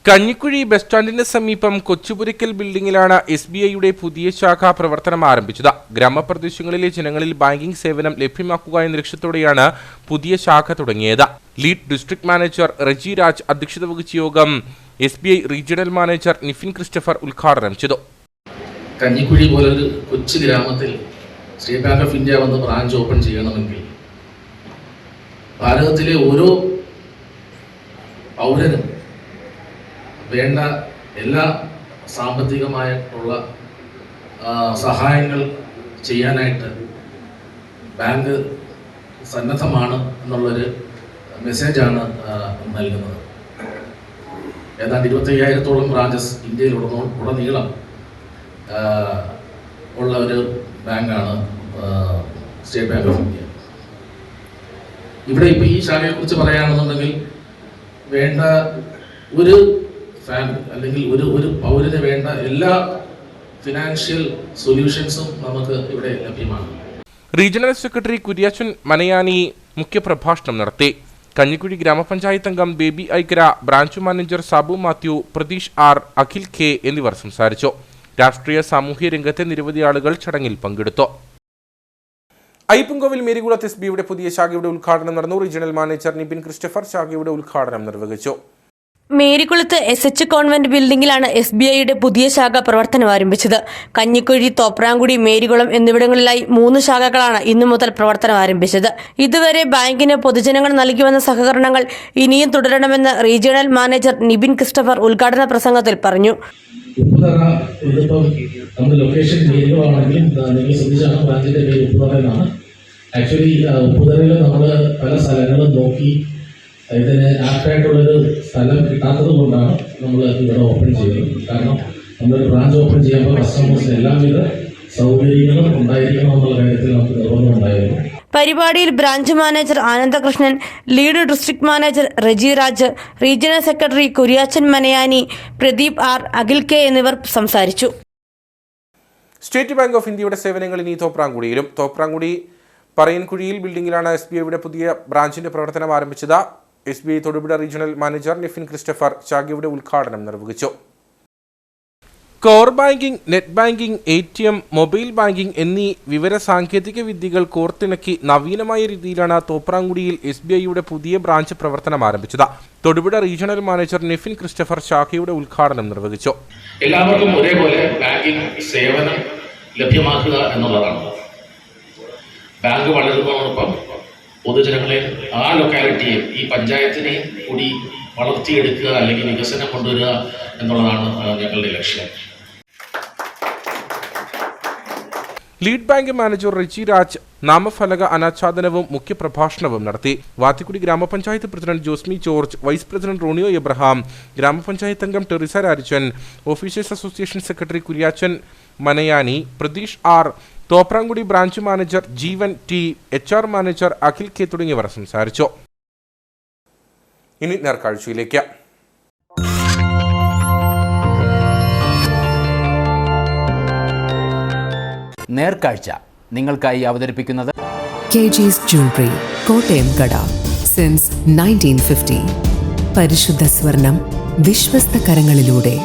കഞ്ഞിക്കുഴി ബസ് സ്റ്റാൻഡിന് സമീപം കൊച്ചുപുരയ്ക്കൽ ബിൽഡിംഗിലാണ് SBIയുടെ പുതിയ ശാഖ പ്രവർത്തനം ആരംഭിച്ചത്. ഗ്രാമപ്രദേശങ്ങളിലെ ജനങ്ങളിൽ ബാങ്കിംഗ് സേവനം ലഭ്യമാക്കുക എന്ന ലക്ഷ്യത്തോടെയാണ് പുതിയ ശാഖ തുടങ്ങിയത്. Lead district manager Reji Raj അധ്യക്ഷത വഹിച്ച യോഗം SBI regional manager Nifin Christopher ഉദ്ഘാടനം ചെയ്തു. കഞ്ഞിക്കുഴി പോലൊരു കൊച്ചു ഗ്രാമത്തിൽ സ്റ്റേറ്റ് ബാങ്ക് ഓഫ് ഇന്ത്യ വന്ന് ബ്രാഞ്ച് ഓപ്പൺ ചെയ്യണമെങ്കിൽ ഭാരതത്തിലെ ഓരോ പൗരനും വേണ്ട എല്ലാ സാമ്പത്തികമായിട്ടുള്ള സഹായങ്ങൾ ചെയ്യാനായിട്ട് ബാങ്ക് സന്നദ്ധമാണ് എന്നുള്ളൊരു മെസ്സേജാണ് നൽകുന്നത്. ഏതാണ്ട് 25,000-ഓളം ബ്രാഞ്ചസ് ഇന്ത്യയിൽ ഉടനീളം ഉള്ള ഒരു ബാങ്കാണ് സ്റ്റേറ്റ് ബാങ്ക് ഓഫ് ഇന്ത്യ. ഇവിടെ ഇപ്പോൾ ഈ ശാഖയെക്കുറിച്ച് പറയുകയാണെന്നുണ്ടെങ്കിൽ വേണ്ട ഒരു ഫാമിലി അല്ലെങ്കിൽ ഒരു പൗരന് വേണ്ട എല്ലാ ഫിനാൻഷ്യൽ സൊല്യൂഷൻസും നമുക്ക് ഇവിടെ ലഭ്യമാണ്. റീജിയണൽ സെക്രട്ടറി കുര്യാച്ചൻ മനയാനി മുഖ്യപ്രഭാഷണം നടത്തി. കഞ്ഞിക്കുഴി ഗ്രാമപഞ്ചായത്ത് അംഗം Baby Aikra, branch manager Sabu Mathew, Pratheesh R, Akhil K എന്നിവർ സംസാരിച്ചു. രാഷ്ട്രീയ സാമൂഹ്യ രംഗത്തെ നിരവധി ആളുകൾ ചടങ്ങിൽ പങ്കെടുത്തു. അയ്യപ്പൻകോവിൽ മേരികുളത്ത് SBIയുടെ പുതിയ ശാഖയുടെ ഉദ്ഘാടനം നടന്നു. റീജിയണൽ മാനേജർ നിബിൻ ക്രിസ്റ്റഫർ ശാഖയുടെ ഉദ്ഘാടനം നിർവഹിച്ചു. മേരികുളത്ത് SH കോൺവെന്റ് ബിൽഡിംഗിലാണ് SBIയുടെ പുതിയ ശാഖ പ്രവർത്തനം ആരംഭിച്ചത്. കഞ്ഞിക്കുഴി, തോപ്രാംകുടി, മേരികുളം എന്നിവിടങ്ങളിലായി 3 ശാഖകളാണ് ഇന്നു മുതൽ പ്രവർത്തനം ആരംഭിച്ചത്. ഇതുവരെ ബാങ്കിന് പൊതുജനങ്ങൾ നൽകി വന്ന സഹകരണങ്ങൾ ഇനിയും തുടരണമെന്ന് റീജിയണൽ മാനേജർ നിബിൻ ക്രിസ്റ്റഫർ ഉദ്ഘാടന പ്രസംഗത്തിൽ പറഞ്ഞു. നമ്മുടെ ലൊക്കേഷൻ മേരികുളമാണെങ്കിലും നിങ്ങൾ ശ്രദ്ധിച്ചാണ് ബ്രാഞ്ചിന്റെ പേര് ഉപ്പുതറ എന്നാണ്. ആക്ച്വലി ഉപ്പുതറയിൽ നമ്മൾ പല സ്ഥലങ്ങളും നോക്കി ഇതിന് ആപ്റ്റായിട്ടുള്ളൊരു സ്ഥലം കിട്ടാത്തത് കൊണ്ടാണ് നമ്മൾ ഇവിടെ ഓപ്പൺ ചെയ്യുന്നത്. കാരണം നമ്മളൊരു ബ്രാഞ്ച് ഓപ്പൺ ചെയ്യുമ്പോൾ കസ്റ്റമേഴ്സിന് എല്ലാവിധ സൗകര്യങ്ങളും ഉണ്ടായിരിക്കണം എന്നുള്ള കാര്യത്തിൽ നമുക്ക് നിർബന്ധമുണ്ടായിരുന്നു. പരിപാടിയിൽ branch manager Anandakrishnan, lead district manager Reji Raj, regional secretary Kuriachan Manayani, Pradeep R, Akhil K എന്നിവർ സംസാരിച്ചു. സ്റ്റേറ്റ് ബാങ്ക് ഓഫ് ഇന്ത്യയുടെ സേവനങ്ങൾ ഇനി തോപ്രാംകുടിയിലും. തോപ്രാംകുടി പറയൻകുഴിയിൽ ബിൽഡിംഗിലാണ് SBIയുടെ പുതിയ ബ്രാഞ്ചിന്റെ പ്രവർത്തനം ആരംഭിച്ചത്. SBI Thodupuzha regional manager Nifin Christopher ശാഖയുടെ ഉദ്ഘാടനം നിർവഹിച്ചു. Core banking, net banking, ATM, mobile banking എന്നീ വിവര സാങ്കേതിക വിദ്യകൾ കോർത്തിണക്കി നവീനമായ രീതിയിലാണ് തോപ്രാംകുടിയിൽ SBIയുടെ പുതിയ ബ്രാഞ്ച് പ്രവർത്തനം ആരംഭിച്ചത്. തൊടുപുഴ റീജിയണൽ മാനേജർ നിഫിൻ ക്രിസ്റ്റഫർ ശാഖയുടെ ഉദ്ഘാടനം നിർവഹിച്ചു. എല്ലാവർക്കും ഒരേപോലെ ബാങ്കിംഗ് സേവനം ലഭ്യമാക്കുക എന്നുള്ളതാണ്. ബാങ്ക് വളരുന്നതോടൊപ്പം പൊതുജനങ്ങളെ ആ ലൊക്കാലിറ്റിയെ ഈ പഞ്ചായത്തിനെയും കൂടി വളർത്തിയെടുക്കുക അല്ലെങ്കിൽ വികസനം കൊണ്ടുവരിക എന്നുള്ളതാണ് ഞങ്ങളുടെ ലക്ഷ്യം. Lead bank manager Reji Raj നാമഫലക അനാച്ഛാദനവും മുഖ്യപ്രഭാഷണവും നടത്തി. വാത്തിക്കുടി ഗ്രാമപഞ്ചായത്ത് president Josmi George, vice president Ronio Abraham, ഗ്രാമപഞ്ചായത്ത് അംഗം Teresa Rajan, officers association secretary Kuriachan Manayani, Pratheesh R, Thopramkudy branch manager Jeevan T, HR manager Akhil K തുടങ്ങിയവർ സംസാരിച്ചു. ഇനി നേർക്കാഴ്ചയിലേക്ക്. നേർക്കാഴ്ച നിങ്ങൾക്കായി അവതരിപ്പിക്കുന്നത് KG's Jewelry, കോട്ടയം കട. സിൻസ് 1950. പരിശുദ്ധ സ്വർണം വിശ്വസ്ത കരങ്ങളിലൂടെ.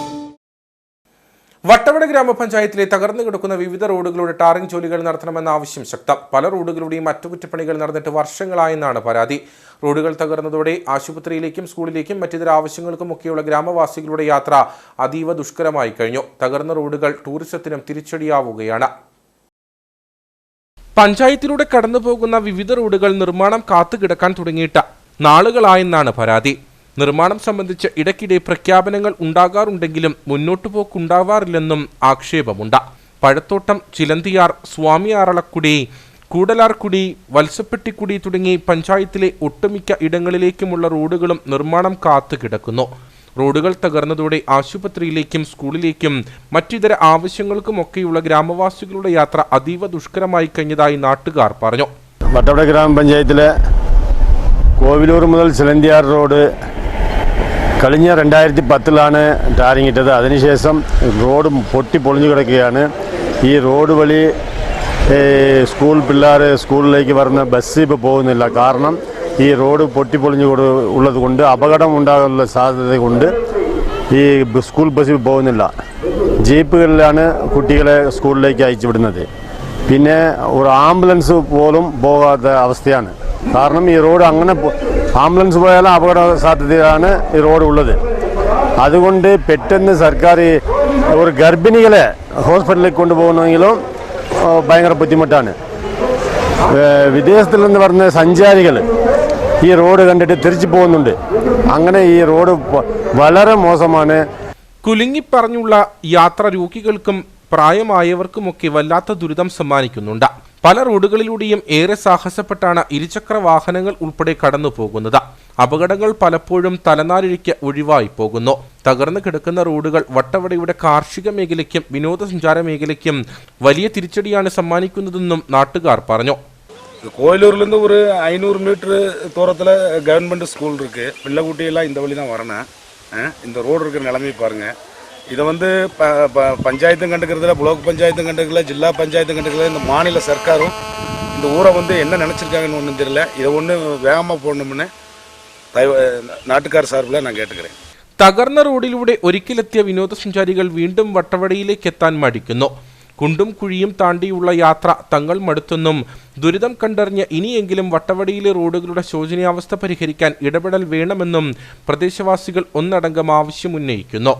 വട്ടവട ഗ്രാമപഞ്ചായത്തിലെ തകർന്നു കിടക്കുന്ന വിവിധ റോഡുകളുടെ ടാറിംഗ് ജോലികൾ നടത്തണമെന്ന ആവശ്യം ശക്തം. പല റോഡുകളുടെയും അറ്റകുറ്റപ്പണികൾ നടന്നിട്ട് വർഷങ്ങളായെന്നാണ് പരാതി. റോഡുകൾ തകർന്നതോടെ ആശുപത്രിയിലേക്കും സ്കൂളിലേക്കും മറ്റിതര ആവശ്യങ്ങൾക്കുമൊക്കെയുള്ള ഗ്രാമവാസികളുടെ യാത്ര അതീവ ദുഷ്കരമായി കഴിഞ്ഞു. തകർന്ന റോഡുകൾ ടൂറിസത്തിനും തിരിച്ചടിയാവുകയാണ്. പഞ്ചായത്തിലൂടെ കടന്നുപോകുന്ന വിവിധ റോഡുകൾ നിർമ്മാണം കാത്തുകിടക്കാൻ തുടങ്ങിയിട്ട് നാളുകളായെന്നാണ് പരാതി. നിർമ്മാണം സംബന്ധിച്ച് ഇടയ്ക്കിടെ പ്രഖ്യാപനങ്ങൾ ഉണ്ടാകാറുണ്ടെങ്കിലും മുന്നോട്ടു പോക്കുണ്ടാവാറില്ലെന്നും ആക്ഷേപമുണ്ട്. പഴത്തോട്ടം, ചിലന്തിയാർ, സ്വാമിയാറളക്കുടി, കൂടലാർക്കുടി, വത്സപ്പെട്ടിക്കുടി തുടങ്ങി പഞ്ചായത്തിലെ ഒട്ടുമിക്ക ഇടങ്ങളിലേക്കുമുള്ള റോഡുകളും നിർമ്മാണം കാത്തുകിടക്കുന്നു. റോഡുകൾ തകർന്നതോടെ ആശുപത്രിയിലേക്കും സ്കൂളിലേക്കും മറ്റിതര ആവശ്യങ്ങൾക്കുമൊക്കെയുള്ള ഗ്രാമവാസികളുടെ യാത്ര അതീവ ദുഷ്കരമായി കഴിഞ്ഞതായി നാട്ടുകാർ പറഞ്ഞു. വട്ടവട ഗ്രാമപഞ്ചായത്തിലെ കോവിലൂർ മുതൽ ചിലന്തിയാർ റോഡ് കഴിഞ്ഞ 2010 ടാറിങ് ഇട്ടത്. അതിനുശേഷം റോഡ് പൊളിഞ്ഞു കിടക്കുകയാണ്. ഈ റോഡ് വഴി സ്കൂൾ പിള്ളേർ സ്കൂളിലേക്ക് വരുന്ന ബസ് ഇപ്പോൾ പോകുന്നില്ല. കാരണം ഈ റോഡ് പൊളിഞ്ഞു ഉള്ളത് കൊണ്ട് അപകടം ഉണ്ടാകാനുള്ള സാധ്യത കൊണ്ട് ഈ സ്കൂൾ ബസ് പോകുന്നില്ല. ജീപ്പുകളിലാണ് കുട്ടികളെ സ്കൂളിലേക്ക് അയച്ചു വിടുന്നത്. പിന്നെ ഒരു ആംബുലൻസ് പോലും പോകാത്ത അവസ്ഥയാണ്. കാരണം ഈ റോഡ് അങ്ങനെ ആംബുലൻസ് പോയാലും അപകട സാധ്യതയാണ് ഈ റോഡ് ഉള്ളത്. അതുകൊണ്ട് പെട്ടെന്ന് സർക്കാർ ഒരു ഗർഭിണികളെ ഹോസ്പിറ്റലിലേക്ക് കൊണ്ടുപോകണമെങ്കിലും ഭയങ്കര ബുദ്ധിമുട്ടാണ്. വിദേശത്തിൽ നിന്ന് പറഞ്ഞ സഞ്ചാരികൾ ഈ റോഡ് കണ്ടിട്ട് തിരിച്ചു പോകുന്നുണ്ട്. അങ്ങനെ ഈ റോഡ് വളരെ മോശമാണ്. കുലുങ്ങിപ്പറഞ്ഞുള്ള യാത്ര രോഗികൾക്കും പ്രായമായവർക്കുമൊക്കെ വല്ലാത്ത ദുരിതം സമ്മാനിക്കുന്നുണ്ട്. പല റോഡുകളിലൂടെയും ഏറെ സാഹസപ്പെട്ടാണ് ഇരുചക്ര വാഹനങ്ങൾ ഉൾപ്പെടെ കടന്നു പോകുന്നത്. അപകടങ്ങൾ പലപ്പോഴും തലനാരിഴയ്ക്ക് ഒഴിവായി പോകുന്നു. തകർന്നു കിടക്കുന്ന റോഡുകൾ വട്ടവടയുടെ കാർഷിക മേഖലയ്ക്കും വിനോദസഞ്ചാര മേഖലയ്ക്കും വലിയ തിരിച്ചടിയാണ് സമ്മാനിക്കുന്നതെന്നും നാട്ടുകാർ പറഞ്ഞു. கோயிலூர்லேருந்து ஒரு 500 மீட்டரு தூரத்தில் கவர்மெண்ட் ஸ்கூல் இருக்குது. பிள்ளை குட்டியெல்லாம் இந்த வழி தான் வரணும். இந்த ரோடு இருக்கிற நிலைமையை பாருங்கள். இதை வந்து பஞ்சாயத்தும் கண்டுக்கிறதுல, பிளாக் பஞ்சாயத்தும் கண்டுக்கல, ஜில்லா பஞ்சாயத்தும் கண்டுக்கல. இந்த மாநில சர்க்காரும் இந்த ஊரை வந்து என்ன நினச்சிருக்காங்கன்னு ஒன்றும் தெரியல. இதை ஒன்று வேகமாக போடணும்னு നാട്ടുകാർ സാർബിൽ ഞാൻ കേട്ടുകறேன். തകർന്ന റോഡിലൂടെ ഒരിക്കലെത്തിയ വിനോദസഞ്ചാരികൾ വീണ്ടും വട്ടവടയിലേക്ക് എത്താൻ മടിക്കുന്നു. കുണ്ടും കുഴിയും താണ്ടിയുള്ള യാത്ര തങ്ങൾ മടുത്തെന്നും ദുരിതം കണ്ടറിഞ്ഞ് ഇനിയെങ്കിലും വട്ടവടയിലെ റോഡുകളുടെ ശോചനീയാവസ്ഥ പരിഹരിക്കാൻ ഇടപെടൽ വേണമെന്നും പ്രദേശവാസികൾ ഒന്നടങ്കം ആവശ്യമുന്നയിക്കുന്നു.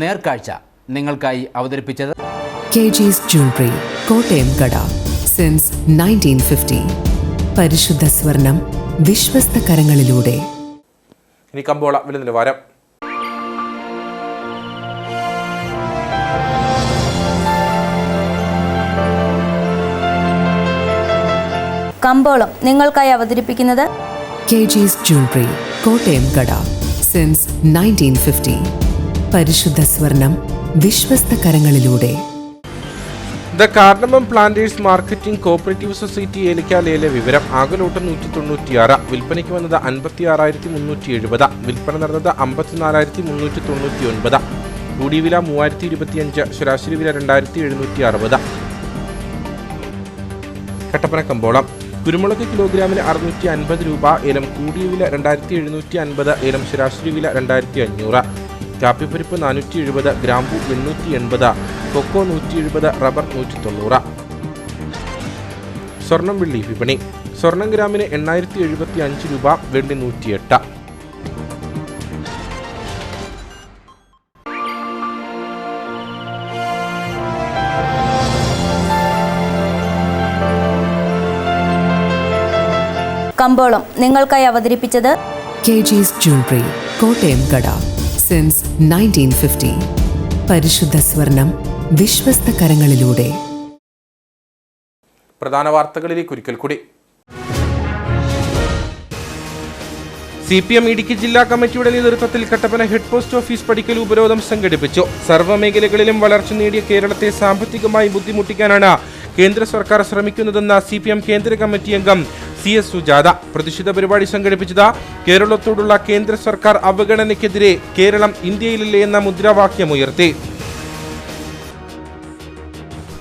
നേർക്കാഴ്ച നിങ്ങൾക്കായി അവതരിപ്പിച്ചത് KG's Jewelry, കോട്ടയം കട. സിൻസ് 1950. പരിശുദ്ധ സ്വർണം വിശ്വസ്ത കരങ്ങളിലൂടെ. ഇനി കമ്പോള വില നിലവാരം. കമ്പോളം നിങ്ങൾക്കായി അവതരിപ്പിക്കുന്നത് KG's Jewelry, കോട്ടയം കട. സിൻസ് 1950. പരിശുദ്ധ സ്വർണം വിശ്വസ്ത കരങ്ങളിലൂടെ. The cardamom planters marketing cooperative society ഏലക്ക ലേല വിവരം. ആകലോട്ടം 196, വിൽപ്പനയ്ക്ക് വന്നത് 56,370, വിൽപ്പന നടന്നത് 54,399, കൂടിയ വില 3025, ശരാശരി വില 2,760. കട്ടപ്പന കമ്പോളം. കുരുമുളക് കിലോഗ്രാമിന് 650 രൂപ, ഏലം കൂടിയ വില 2,750, ഏലം ശരാശരി വില 2,500. കാപ്പിപ്പരിപ്പ് 470, ഗ്രാമ്പു 880, കൊക്കോ 170, റബ്ബർ 190. സ്വർണം വെള്ളി വിപണി. സ്വർണം ഗ്രാമിന് 875 രൂപ, വെള്ളി 108. കമ്പോളം നിങ്ങൾക്കായി അവതരിപ്പിച്ചത് KG's Jewelry, കോട്ടയം കട. സിൻസ് 1950. പരിശുദ്ധ സ്വർണം വിശ്വസ്ത കരങ്ങളിലൂടെ. പ്രധാന വാർത്തകളിലേക്ക് ഒരിക്കൽ കൂടി. CPM ഇടുക്കി ജില്ലാ കമ്മിറ്റിയുടെ നേതൃത്വത്തിൽ കട്ടപ്പന ഹെഡ് പോസ്റ്റ് ഓഫീസ് പടിക്കൽ ഉപരോധം സംഘടിപ്പിച്ചു. സർവ്വമേഖലകളിലും വളർച്ച നേടിയ കേരളത്തെ സാമ്പത്തികമായി ബുദ്ധിമുട്ടിക്കാനാണ് കേന്ദ്ര സർക്കാർ ശ്രമിക്കുന്നതെന്ന CPM കേന്ദ്ര കമ്മിറ്റി അംഗം CS സുജാത. പ്രതിഷേധ പരിപാടി സംഘടിപ്പിച്ചത് കേരളത്തോടുള്ള കേന്ദ്ര സർക്കാർ അവഗണനയ്ക്കെതിരെ കേരളം ഇന്ത്യയിലില്ലേ എന്ന മുദ്രാവാക്യമുയർത്തി.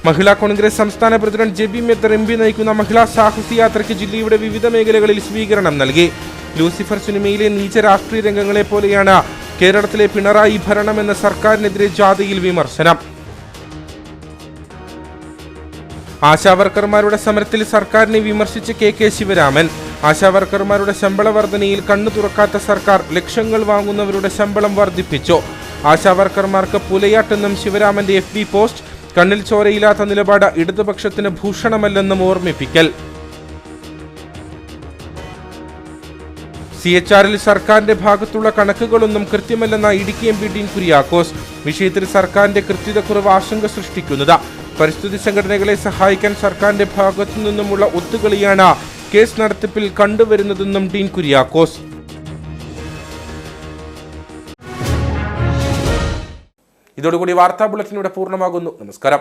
മഹിളാ കോൺഗ്രസ് സംസ്ഥാന പ്രസിഡന്റ് JB മേത്തർ MP നയിക്കുന്ന മഹിളാ സാഹസ യാത്രയ്ക്ക് ജില്ലയുടെ വിവിധ മേഖലകളിൽ സ്വീകരണം നൽകി. ലൂസിഫർ സിനിമയിലെ നീച രാഷ്ട്രീയ രംഗങ്ങളെ പോലെയാണ് കേരളത്തിലെ പിണറായി ഭരണമെന്ന സർക്കാരിനെതിരെ ജാഥയിൽ വിമർശനം. ആശാവർക്കർമാരുടെ സമരത്തിൽ സർക്കാരിനെ വിമർശിച്ച് കെ ശിവരാമൻ. ആശാവർക്കർമാരുടെ ശമ്പള വർധനയിൽ കണ്ണു തുറക്കാത്ത സർക്കാർ ലക്ഷങ്ങൾ വാങ്ങുന്നവരുടെ ശമ്പളം വർദ്ധിപ്പിച്ചു. ആശാവർക്കർമാർക്ക് പുലയാട്ടെന്നും ശിവരാമന്റെ FB പോസ്റ്റ്. കണ്ണിൽ ചോരയില്ലാത്ത നിലപാട് ഇടതുപക്ഷത്തിന് ഭൂഷണമല്ലെന്നും ഓർമ്മിപ്പിക്കൽ. CHRൽ സർക്കാരിന്റെ ഭാഗത്തുള്ള കണക്കുകളൊന്നും കൃത്യമല്ലെന്ന ഇടുക്കി MP ഡീൻ കുര്യാക്കോസ്. വിഷയത്തിൽ സർക്കാരിന്റെ കൃത്യതക്കുറവ് ആശങ്ക സൃഷ്ടിക്കുന്നത്. പരിസ്ഥിതി സംഘടനകളെ സഹായിക്കാൻ സർക്കാരിന്റെ ഭാഗത്തു നിന്നുമുള്ള ഒത്തുകളിയാണ് കേസ് നടത്തിപ്പിൽ കണ്ടുവരുന്നതെന്നും ഡീൻ കുര്യാക്കോസ്. ഇതോടുകൂടി വാർത്താ ബുള്ളറ്റിൻ ഇവിടെ പൂർണ്ണമാകുന്നു. നമസ്കാരം.